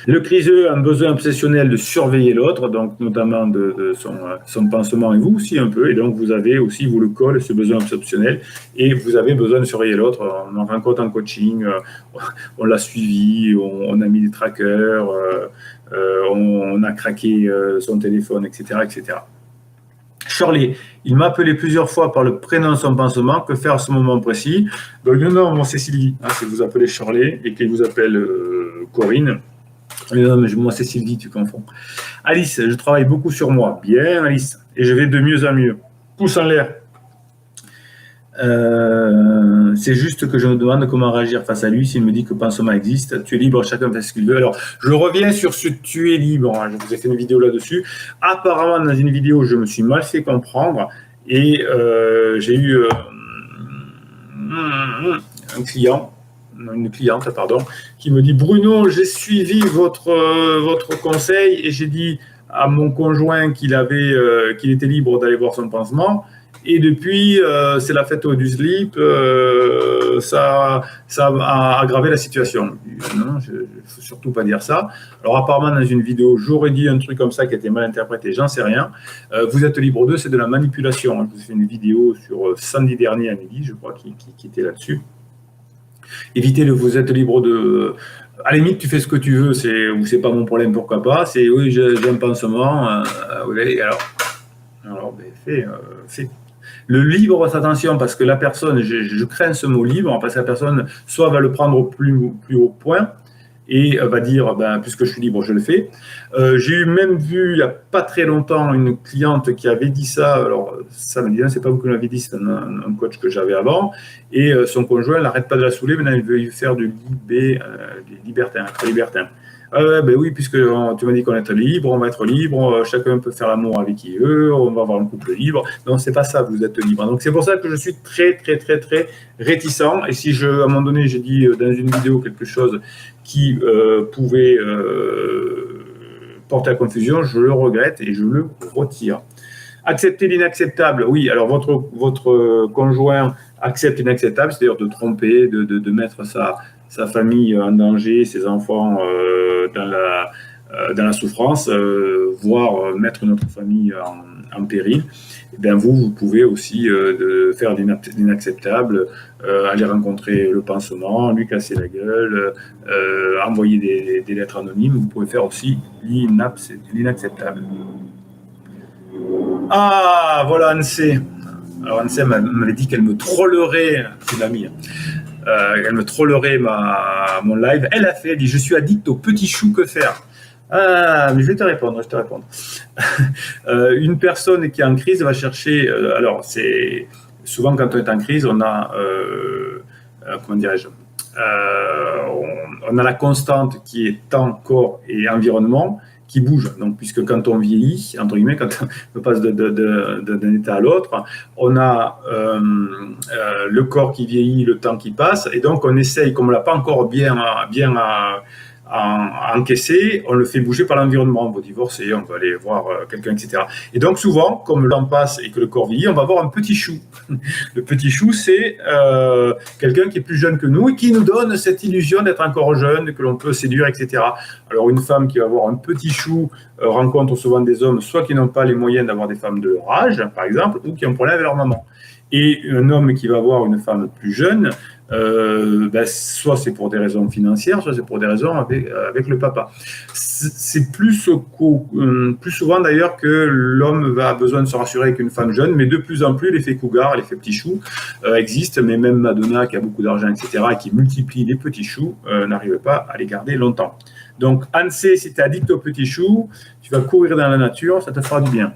Le criseux a un besoin obsessionnel de surveiller l'autre, donc notamment de son pansement et vous aussi un peu, et donc vous avez aussi, vous le colle, ce besoin obsessionnel, et vous avez besoin de surveiller l'autre. On en rencontre en coaching, on l'a suivi, on a mis des trackers, on a craqué son téléphone, etc., etc. Shirley, il m'a appelé plusieurs fois par le prénom de son pansement. Que faire à ce moment précis? Donc, non, c'est Sylvie. Hein, si vous appelez Shirley et qu'il vous appelle Corinne, non, mais moi, c'est Sylvie, tu confonds. Alice, je travaille beaucoup sur moi. Bien, Alice. Et je vais de mieux en mieux. Pouce en l'air. C'est juste que je me demande comment réagir face à lui s'il me dit que pansement existe. Tu es libre, chacun fait ce qu'il veut. Alors, je reviens sur ce tu es libre. Hein. Je vous ai fait une vidéo là-dessus. Apparemment, dans une vidéo, je me suis mal fait comprendre et j'ai eu une cliente, qui me dit Bruno, j'ai suivi votre conseil et j'ai dit à mon conjoint qu'il était libre d'aller voir son pansement. Et depuis, c'est la fête du slip, ça a aggravé la situation. Non, il ne faut surtout pas dire ça. Alors apparemment, dans une vidéo, j'aurais dit un truc comme ça qui a été mal interprété, j'en sais rien. Vous êtes libre d'eux, c'est de la manipulation. Je vous ai fait une vidéo sur samedi dernier à midi, je crois, qui était là-dessus. Évitez le vous êtes libre de... À la limite, tu fais ce que tu veux, c'est pas mon problème, pourquoi pas. C'est oui, j'ai un pansement, oui, alors fais. Le libre, attention, parce que la personne, je crains ce mot libre, parce que la personne, soit va le prendre au plus haut point, et va dire, puisque je suis libre, je le fais. J'ai même vu, il n'y a pas très longtemps, une cliente qui avait dit ça, alors ça me dit, c'est pas vous qui l'avez dit, c'est un coach que j'avais avant, et son conjoint n'arrête pas de la saouler, maintenant il veut faire du libertin. Ben oui, puisque tu m'as dit qu'on est libre, on va être libre, chacun peut faire l'amour avec qui il veut, on va avoir un couple libre. Non, c'est pas ça, vous êtes libre. Donc c'est pour ça que je suis très, très, très, très réticent. Et si à un moment donné, j'ai dit dans une vidéo quelque chose qui pouvait porter à confusion, je le regrette et je le retire. Accepter l'inacceptable, oui. Alors votre conjoint accepte l'inacceptable, c'est-à-dire de tromper, de mettre sa famille en danger, ses enfants dans la souffrance, voire mettre notre famille en péril. Et bien vous pouvez aussi faire l'inacceptable, aller rencontrer le pansement, lui casser la gueule, envoyer des lettres anonymes. Vous pouvez faire aussi l'inacceptable. Ah, voilà Anse. Alors Anse m'avait dit qu'elle me trollerait, c'est l'amie, elle me trollerait mon live. Elle dit, je suis addict aux petits choux, que faire? Ah, mais je vais te répondre. Une personne qui est en crise va chercher, alors c'est souvent quand on est en crise, on a, comment dirais-je, on a la constante qui est temps, corps et environnement, qui bouge. Donc, puisque quand on vieillit, entre guillemets, quand on passe d'un état à l'autre, on a le corps qui vieillit, le temps qui passe, et donc on essaye, comme on l'a pas encore bien encaissé, on le fait bouger par l'environnement. On va divorcer, on va aller voir quelqu'un, etc. Et donc souvent, comme le temps passe et que le corps vieillit, on va avoir un petit chou. Le petit chou, c'est quelqu'un qui est plus jeune que nous et qui nous donne cette illusion d'être encore jeune, que l'on peut séduire, etc. Alors une femme qui va avoir un petit chou rencontre souvent des hommes, soit qui n'ont pas les moyens d'avoir des femmes de leur âge, par exemple, ou qui ont un problème avec leur maman. Et un homme qui va avoir une femme plus jeune, soit c'est pour des raisons financières, soit c'est pour des raisons avec le papa. C'est plus souvent d'ailleurs que l'homme a besoin de se rassurer avec une femme jeune, mais de plus en plus l'effet cougar, l'effet petit chou existe, mais même Madonna qui a beaucoup d'argent, etc., et qui multiplie les petits choux, n'arrive pas à les garder longtemps. Donc Anse, si tu es addict aux petits choux, tu vas courir dans la nature, ça te fera du bien.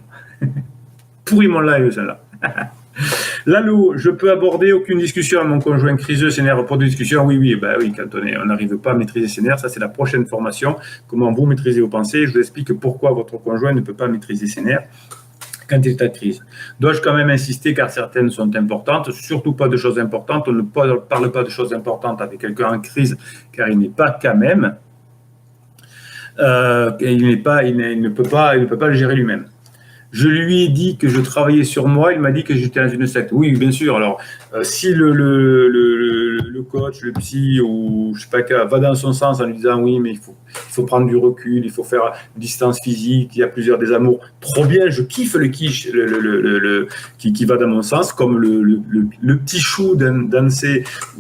Pourri mon live, celle-là. Lalo, je peux aborder aucune discussion à mon conjoint criseux s'énerve pour des discussions. Oui, quand on n'arrive pas à maîtriser ses nerfs, ça c'est la prochaine formation. Comment vous maîtrisez vos pensées? Je vous explique pourquoi votre conjoint ne peut pas maîtriser ses nerfs quand il est en crise. Dois-je quand même insister car certaines sont importantes, surtout pas de choses importantes. On ne parle pas de choses importantes avec quelqu'un en crise car il n'est pas quand même. Il ne peut pas le gérer lui-même. Je lui ai dit que je travaillais sur moi, il m'a dit que j'étais dans une secte. Oui, bien sûr. Alors, si le coach, le psy ou je sais pas quoi, va dans son sens en lui disant oui, mais il faut prendre du recul, il faut faire une distance physique, il y a plusieurs désamours. Trop bien, je kiffe le quiche qui va dans mon sens, comme le petit chou d'Anse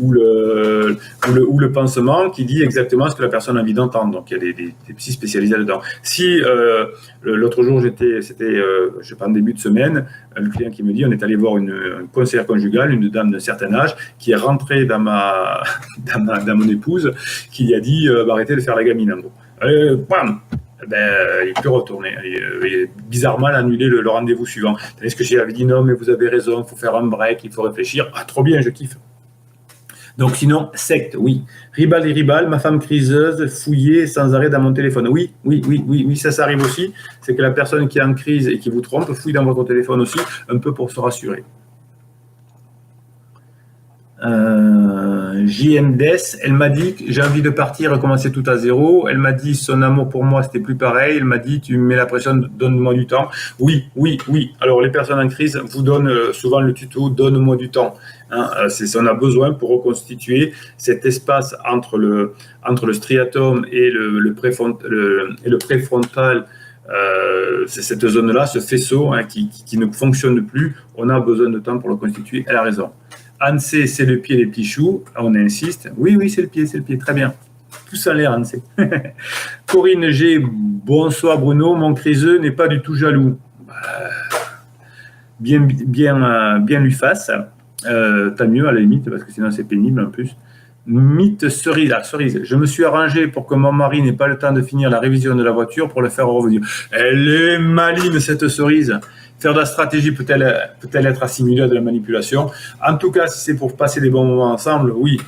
ou le pansement qui dit exactement ce que la personne a envie d'entendre. Donc, il y a des psys spécialisés là-dedans. Si l'autre jour, je sais pas, en début de semaine, le client qui me dit, on est allé voir une conseillère conjugale, une dame d'un certain âge, qui est rentrée dans mon épouse, qui lui a dit, arrêtez de faire la gamine, en gros. Bam, il peut retourner. Bizarrement, elle a annulé le rendez-vous suivant. Tandis que j'avais dit, non, mais vous avez raison, il faut faire un break, il faut réfléchir. Ah, trop bien, je kiffe. Donc sinon, secte, oui. Ribal et ribal, ma femme criseuse, fouillée sans arrêt dans mon téléphone. Oui, ça arrive aussi. C'est que la personne qui est en crise et qui vous trompe fouille dans votre téléphone aussi, un peu pour se rassurer. JMDS, elle m'a dit que j'ai envie de partir, recommencer tout à zéro. Elle m'a dit son amour pour moi, c'était plus pareil. Elle m'a dit, tu me mets la pression, donne-moi du temps. Oui. Alors, les personnes en crise vous donnent souvent le tuto, donne-moi du temps. On a besoin pour reconstituer cet espace entre le striatum et le préfrontal. C'est cette zone-là, ce faisceau qui ne fonctionne plus. On a besoin de temps pour le constituer. Elle a raison. Anse, c'est le pied des petits choux. On insiste. Oui, c'est le pied. Très bien. Tous en l'air, Anse. Corinne G. Bonsoir Bruno. Mon criseux n'est pas du tout jaloux. Bien lui fasse. Tant mieux à la limite, parce que sinon c'est pénible en plus. Mythe cerise. Je me suis arrangé pour que mon mari n'ait pas le temps de finir la révision de la voiture pour le faire revenir. Elle est maligne, cette cerise. Faire de la stratégie peut-elle être assimilée à de la manipulation. En tout cas, si c'est pour passer des bons moments ensemble, oui.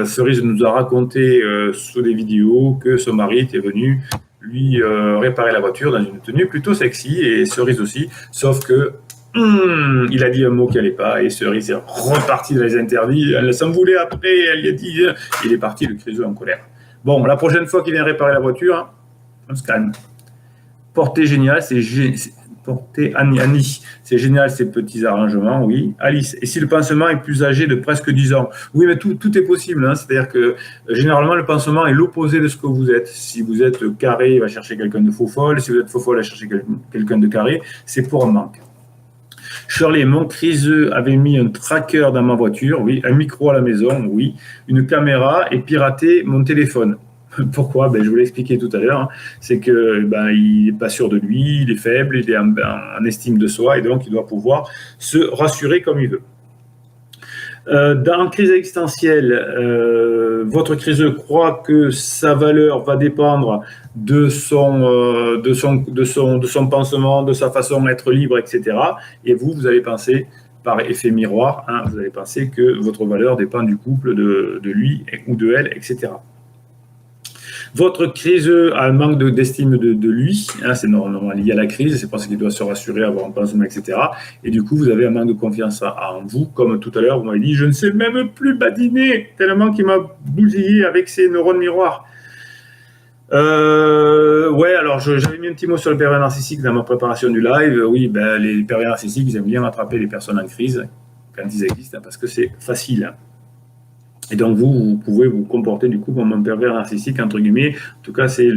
Cerise nous a raconté sous des vidéos que son mari était venu lui réparer la voiture dans une tenue plutôt sexy, et Cerise aussi, sauf que il a dit un mot qui n'allait pas, et Cerise est repartie dans les interdits, elle s'en voulait après, elle lui a dit, il est parti, le criseux en colère. Bon, la prochaine fois qu'il vient réparer la voiture, on se calme. Portée géniale, portée Annie, c'est génial ces petits arrangements, oui. Alice, et si le pansement est plus âgé de presque 10 ans? Oui, mais tout est possible, hein. C'est-à-dire que généralement le pansement est l'opposé de ce que vous êtes. Si vous êtes carré, il va chercher quelqu'un de faux folle, si vous êtes faux folle, il va chercher quelqu'un de carré, c'est pour un manque. Shirley, mon criseux avait mis un tracker dans ma voiture, oui, un micro à la maison, oui, une caméra et piraté mon téléphone. Pourquoi? Je vous l'ai expliqué tout à l'heure, hein. C'est que il n'est pas sûr de lui, il est faible, il est en estime de soi, et donc il doit pouvoir se rassurer comme il veut. Dans crise existentielle, votre criseux croit que sa valeur va dépendre de son pansement, de sa façon d'être libre, etc. Et vous allez penser, par effet miroir, hein, vous allez penser que votre valeur dépend du couple, de lui ou de elle, etc. Votre criseux a un manque d'estime de lui, hein, c'est normalement lié à la crise, c'est pour ça qu'il doit se rassurer, avoir un pansement, etc. Et du coup, vous avez un manque de confiance en vous, comme tout à l'heure, vous m'avez dit, je ne sais même plus badiner, tellement qu'il m'a bousillé avec ses neurones miroirs. Ouais, alors j'avais mis un petit mot sur le pervers narcissique dans ma préparation du live. Oui, les pervers narcissiques, ils aiment bien attraper les personnes en crise quand ils existent, parce que c'est facile, hein. Et donc vous pouvez vous comporter du coup comme un pervers narcissique, entre guillemets. En tout cas, c'est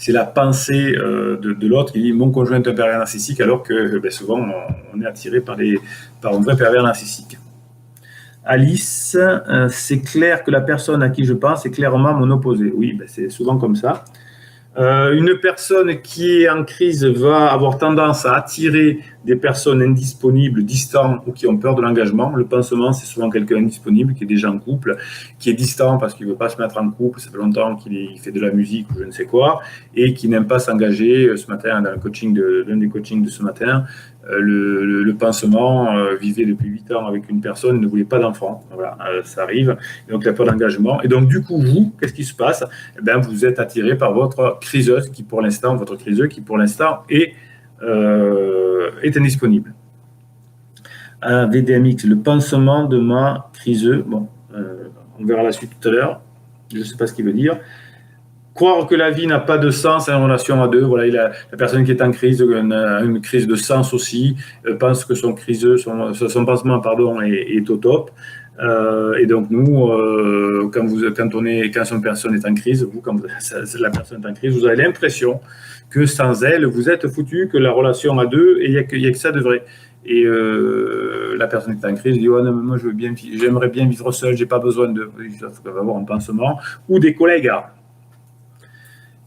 la pensée de l'autre qui dit mon conjoint est un pervers narcissique, alors que souvent on est attiré par un vrai pervers narcissique. Alice, c'est clair que la personne à qui je pense est clairement mon opposé. Oui, c'est souvent comme ça. Une personne qui est en crise va avoir tendance à attirer des personnes indisponibles, distantes ou qui ont peur de l'engagement. Le pansement, c'est souvent quelqu'un indisponible qui est déjà en couple, qui est distant parce qu'il ne veut pas se mettre en couple, ça fait longtemps qu'il fait de la musique ou je ne sais quoi, et qui n'aime pas s'engager. Ce matin, dans l'un des coachings de ce matin, le pansement vivait depuis 8 ans avec une personne, ne voulait pas d'enfant. Voilà, ça arrive. Et donc, il y a pas d'engagement. Et donc, du coup, vous, qu'est-ce qui se passe? Vous êtes attiré par votre criseuse votre criseux qui, pour l'instant, est indisponible. VDMX, le pansement de ma criseuse. Bon, on verra la suite tout à l'heure. Je ne sais pas ce qu'il veut dire. Croire que la vie n'a pas de sens en relation à deux. Voilà, la personne qui est en crise, une crise de sens aussi, pense que son pansement, est au top. Et donc nous, quand une personne est en crise, quand la personne est en crise, vous avez l'impression que sans elle, vous êtes foutu, que la relation à deux, et il y a que ça de vrai. Et la personne qui est en crise dit non, mais moi j'aimerais bien vivre seul, j'ai pas besoin il faut avoir un pansement, ou des collègues.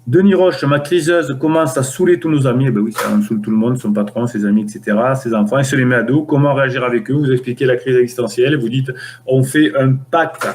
Denis Roche, ma criseuse commence à saouler tous nos amis. Oui, ça saoule tout le monde, son patron, ses amis, etc., ses enfants. Il se les met à dos. Comment réagir avec eux? Vous expliquez la crise existentielle. Vous dites, on fait un pacte,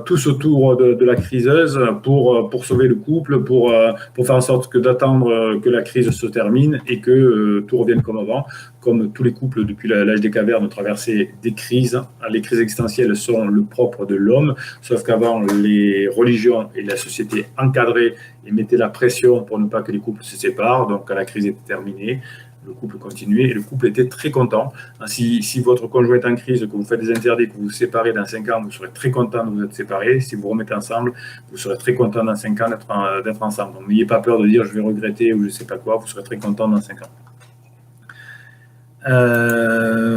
tous autour de la criseuse pour sauver le couple, pour faire en sorte d'attendre que la crise se termine et que tout revienne comme avant. Comme tous les couples depuis l'âge des cavernes ont traversé des crises. Les crises existentielles sont le propre de l'homme, sauf qu'avant, les religions et la société encadraient et mettaient la pression pour ne pas que les couples se séparent. Donc, quand la crise était terminée, le couple continuait et le couple était très content. Si votre conjoint est en crise, que vous faites des interdits, que vous vous séparez dans 5 ans, vous serez très content de vous être séparés. Si vous vous remettez ensemble, vous serez très content dans 5 ans d'être ensemble. Donc, n'ayez pas peur de dire je vais regretter ou je ne sais pas quoi, vous serez très content dans 5 ans.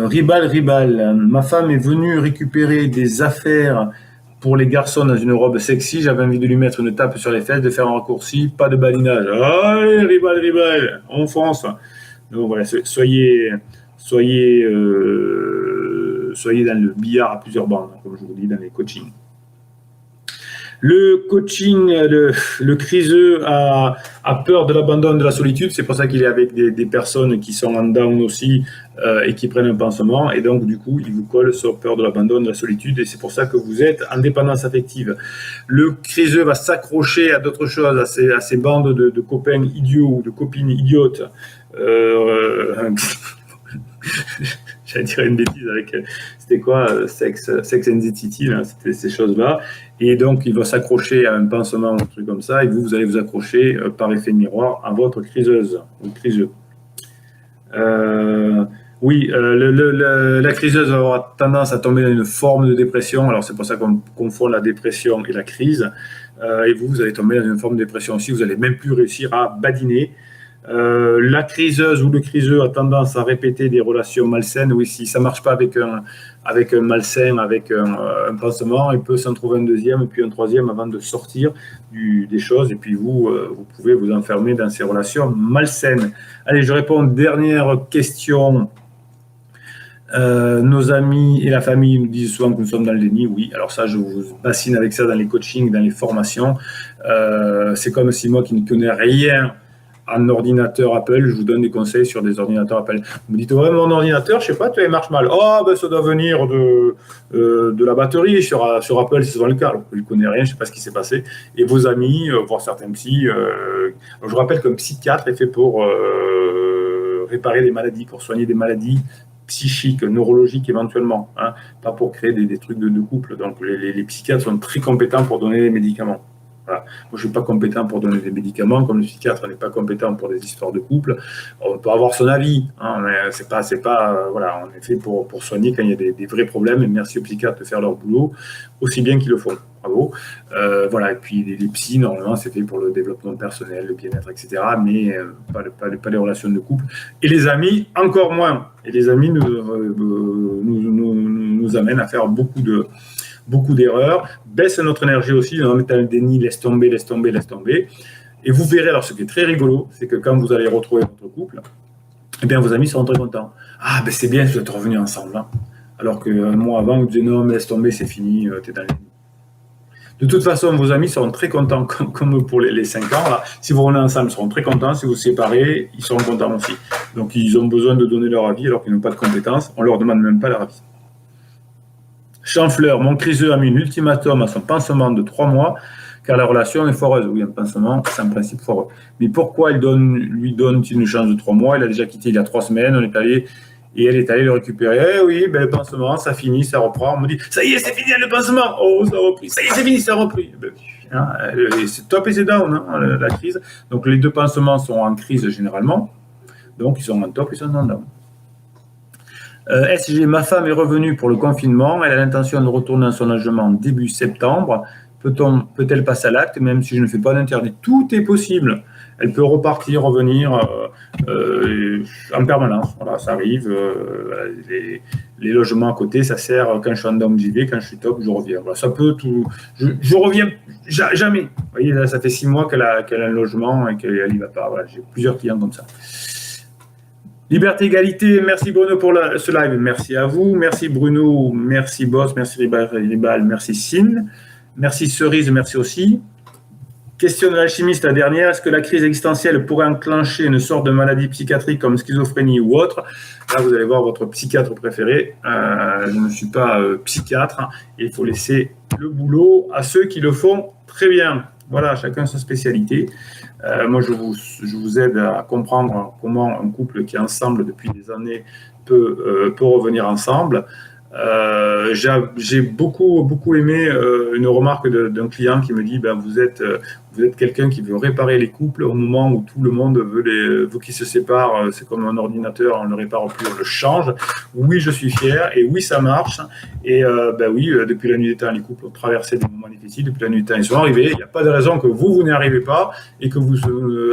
Ribal, ma femme est venue récupérer des affaires pour les garçons dans une robe sexy, j'avais envie de lui mettre une tape sur les fesses, de faire un raccourci, pas de badinage. Allez, Ribal, on fonce. Donc voilà, soyez dans le billard à plusieurs bandes, comme je vous dis dans les coachings. Le coaching, le criseux a peur de l'abandon, de la solitude. C'est pour ça qu'il est avec des personnes qui sont en down aussi et qui prennent un pansement. Et donc, du coup, il vous colle sur peur de l'abandon, de la solitude. Et c'est pour ça que vous êtes en dépendance affective. Le criseux va s'accrocher à d'autres choses, à ces bandes de copains idiots ou de copines idiotes. j'allais dire une bêtise avec, c'était quoi, Sex Anxiety, là, c'était ces choses-là. Et donc, il va s'accrocher à un pansement ou un truc comme ça, et vous allez vous accrocher par effet miroir à votre criseuse ou criseux. Oui, la criseuse va avoir tendance à tomber dans une forme de dépression. Alors, c'est pour ça qu'on confond la dépression et la crise. Et vous allez tomber dans une forme de dépression aussi. Vous n'allez même plus réussir à badiner. La criseuse ou le criseux a tendance à répéter des relations malsaines. Oui, si ça ne marche pas avec un malsain, avec un pansement, il peut s'en trouver un deuxième, puis un troisième avant de sortir des choses. Et puis vous pouvez vous enfermer dans ces relations malsaines. Allez, je réponds aux dernières questions. Nos amis et la famille nous disent souvent que nous sommes dans le déni. Oui, alors ça, je vous bassine avec ça dans les coachings, dans les formations. C'est comme si moi qui ne connais rien en ordinateur Apple, je vous donne des conseils sur des ordinateurs Apple. Vous me dites, ouais, mon ordinateur, je sais pas, il marche mal. Oh, ben ça doit venir de la batterie sur Apple, c'est souvent le cas. Alors, je ne connais rien, je ne sais pas ce qui s'est passé. Et vos amis, voire certains psys, je vous rappelle qu'un psychiatre est fait pour réparer des maladies, pour soigner des maladies psychiques, neurologiques éventuellement, hein, pas pour créer des trucs de couple. Donc les psychiatres sont très compétents pour donner des médicaments. Voilà. Moi, je ne suis pas compétent pour donner des médicaments, comme le psychiatre n'est pas compétent pour des histoires de couple. On peut avoir son avis, hein, mais c'est pas voilà, on est fait pour soigner quand il y a des vrais problèmes. Et merci aux psychiatres de faire leur boulot aussi bien qu'ils le font. Bravo. Voilà. Et puis les psys, normalement, c'est fait pour le développement personnel, le bien-être, etc. Mais pas les relations de couple. Et les amis, encore moins. Et les amis nous amènent à faire beaucoup d'erreurs, baisse notre énergie aussi, dans le déni, laisse tomber. Et vous verrez, alors ce qui est très rigolo, c'est que quand vous allez retrouver votre couple, eh bien vos amis seront très contents. Ah ben c'est bien, vous êtes revenus ensemble. Hein. Alors qu'un mois avant, vous disiez non, mais laisse tomber, c'est fini, t'es dans le déni. De toute façon, vos amis seront très contents, comme pour les 5 ans. Là. Si vous revenez ensemble, ils seront très contents. Si vous vous séparez, ils seront contents aussi. Donc ils ont besoin de donner leur avis alors qu'ils n'ont pas de compétences. On ne leur demande même pas leur avis. Champfleur, mon criseux a mis un ultimatum à son pansement de 3 mois, car la relation est foireuse. Oui, un pansement, c'est un principe foireux. Mais pourquoi lui donne-t-il une chance de 3 mois? Il a déjà quitté il y a 3 semaines, elle est allée le récupérer. Eh oui, ben, le pansement, ça finit, ça reprend. On me dit, ça y est, c'est fini le pansement. Oh, ça a repris. Ça y est, c'est fini, ça a repris. Ben, hein, c'est top et c'est down, hein, la crise. Donc, les deux pansements sont en crise généralement. Donc, ils sont en top, ils sont en down. SG, ma femme est revenue pour le confinement. Elle a l'intention de retourner dans son logement début septembre. Peut-elle passer à l'acte, même si je ne fais pas d'interdit? Tout est possible. Elle peut repartir, revenir en permanence. Voilà, ça arrive. Les logements à côté, ça sert quand je suis en down, j'y vais. Quand je suis top, je reviens. Voilà, ça peut tout. Je reviens jamais. Vous voyez, là, ça fait 6 mois qu'elle a un logement et qu'elle n'y va pas. Voilà, j'ai plusieurs clients comme ça. Liberté, égalité, merci Bruno pour ce live, merci à vous, merci Bruno, merci Boss, merci Ribal, merci Sine, merci Cerise, merci aussi. Question de l'alchimiste, la dernière, est-ce que la crise existentielle pourrait enclencher une sorte de maladie psychiatrique comme schizophrénie ou autre? Là, vous allez voir votre psychiatre préféré, je ne suis pas psychiatre, hein, il faut laisser le boulot à ceux qui le font très bien. Voilà, chacun sa spécialité. Moi, je vous aide à comprendre comment un couple qui est ensemble depuis des années peut revenir ensemble. J'ai beaucoup aimé une remarque d'un client qui me dit vous êtes quelqu'un qui veut réparer les couples au moment où tout le monde veut qu'ils se séparent. C'est comme un ordinateur, on ne le répare plus, on le change. Oui, je suis fier et oui, ça marche. Et oui, depuis la nuit des temps, les couples ont traversé des moments difficiles. Depuis la nuit des temps, ils sont arrivés. Il n'y a pas de raison que vous n'y arrivez pas et que vous,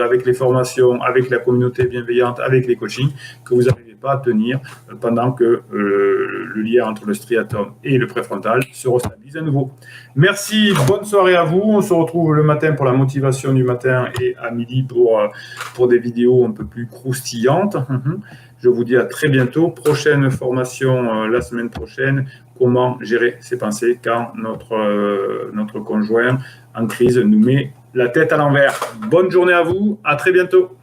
avec les formations, avec la communauté bienveillante, avec les coachings, que vous n'arrivez pas à tenir pendant que le lien entre le striatum et le préfrontal se restabilise à nouveau. Merci, bonne soirée à vous. On se retrouve le matin pour la motivation du matin et à midi pour des vidéos un peu plus croustillantes. Je vous dis à très bientôt. Prochaine formation la semaine prochaine. Comment gérer ses pensées quand notre conjoint en crise nous met la tête à l'envers. Bonne journée à vous. À très bientôt.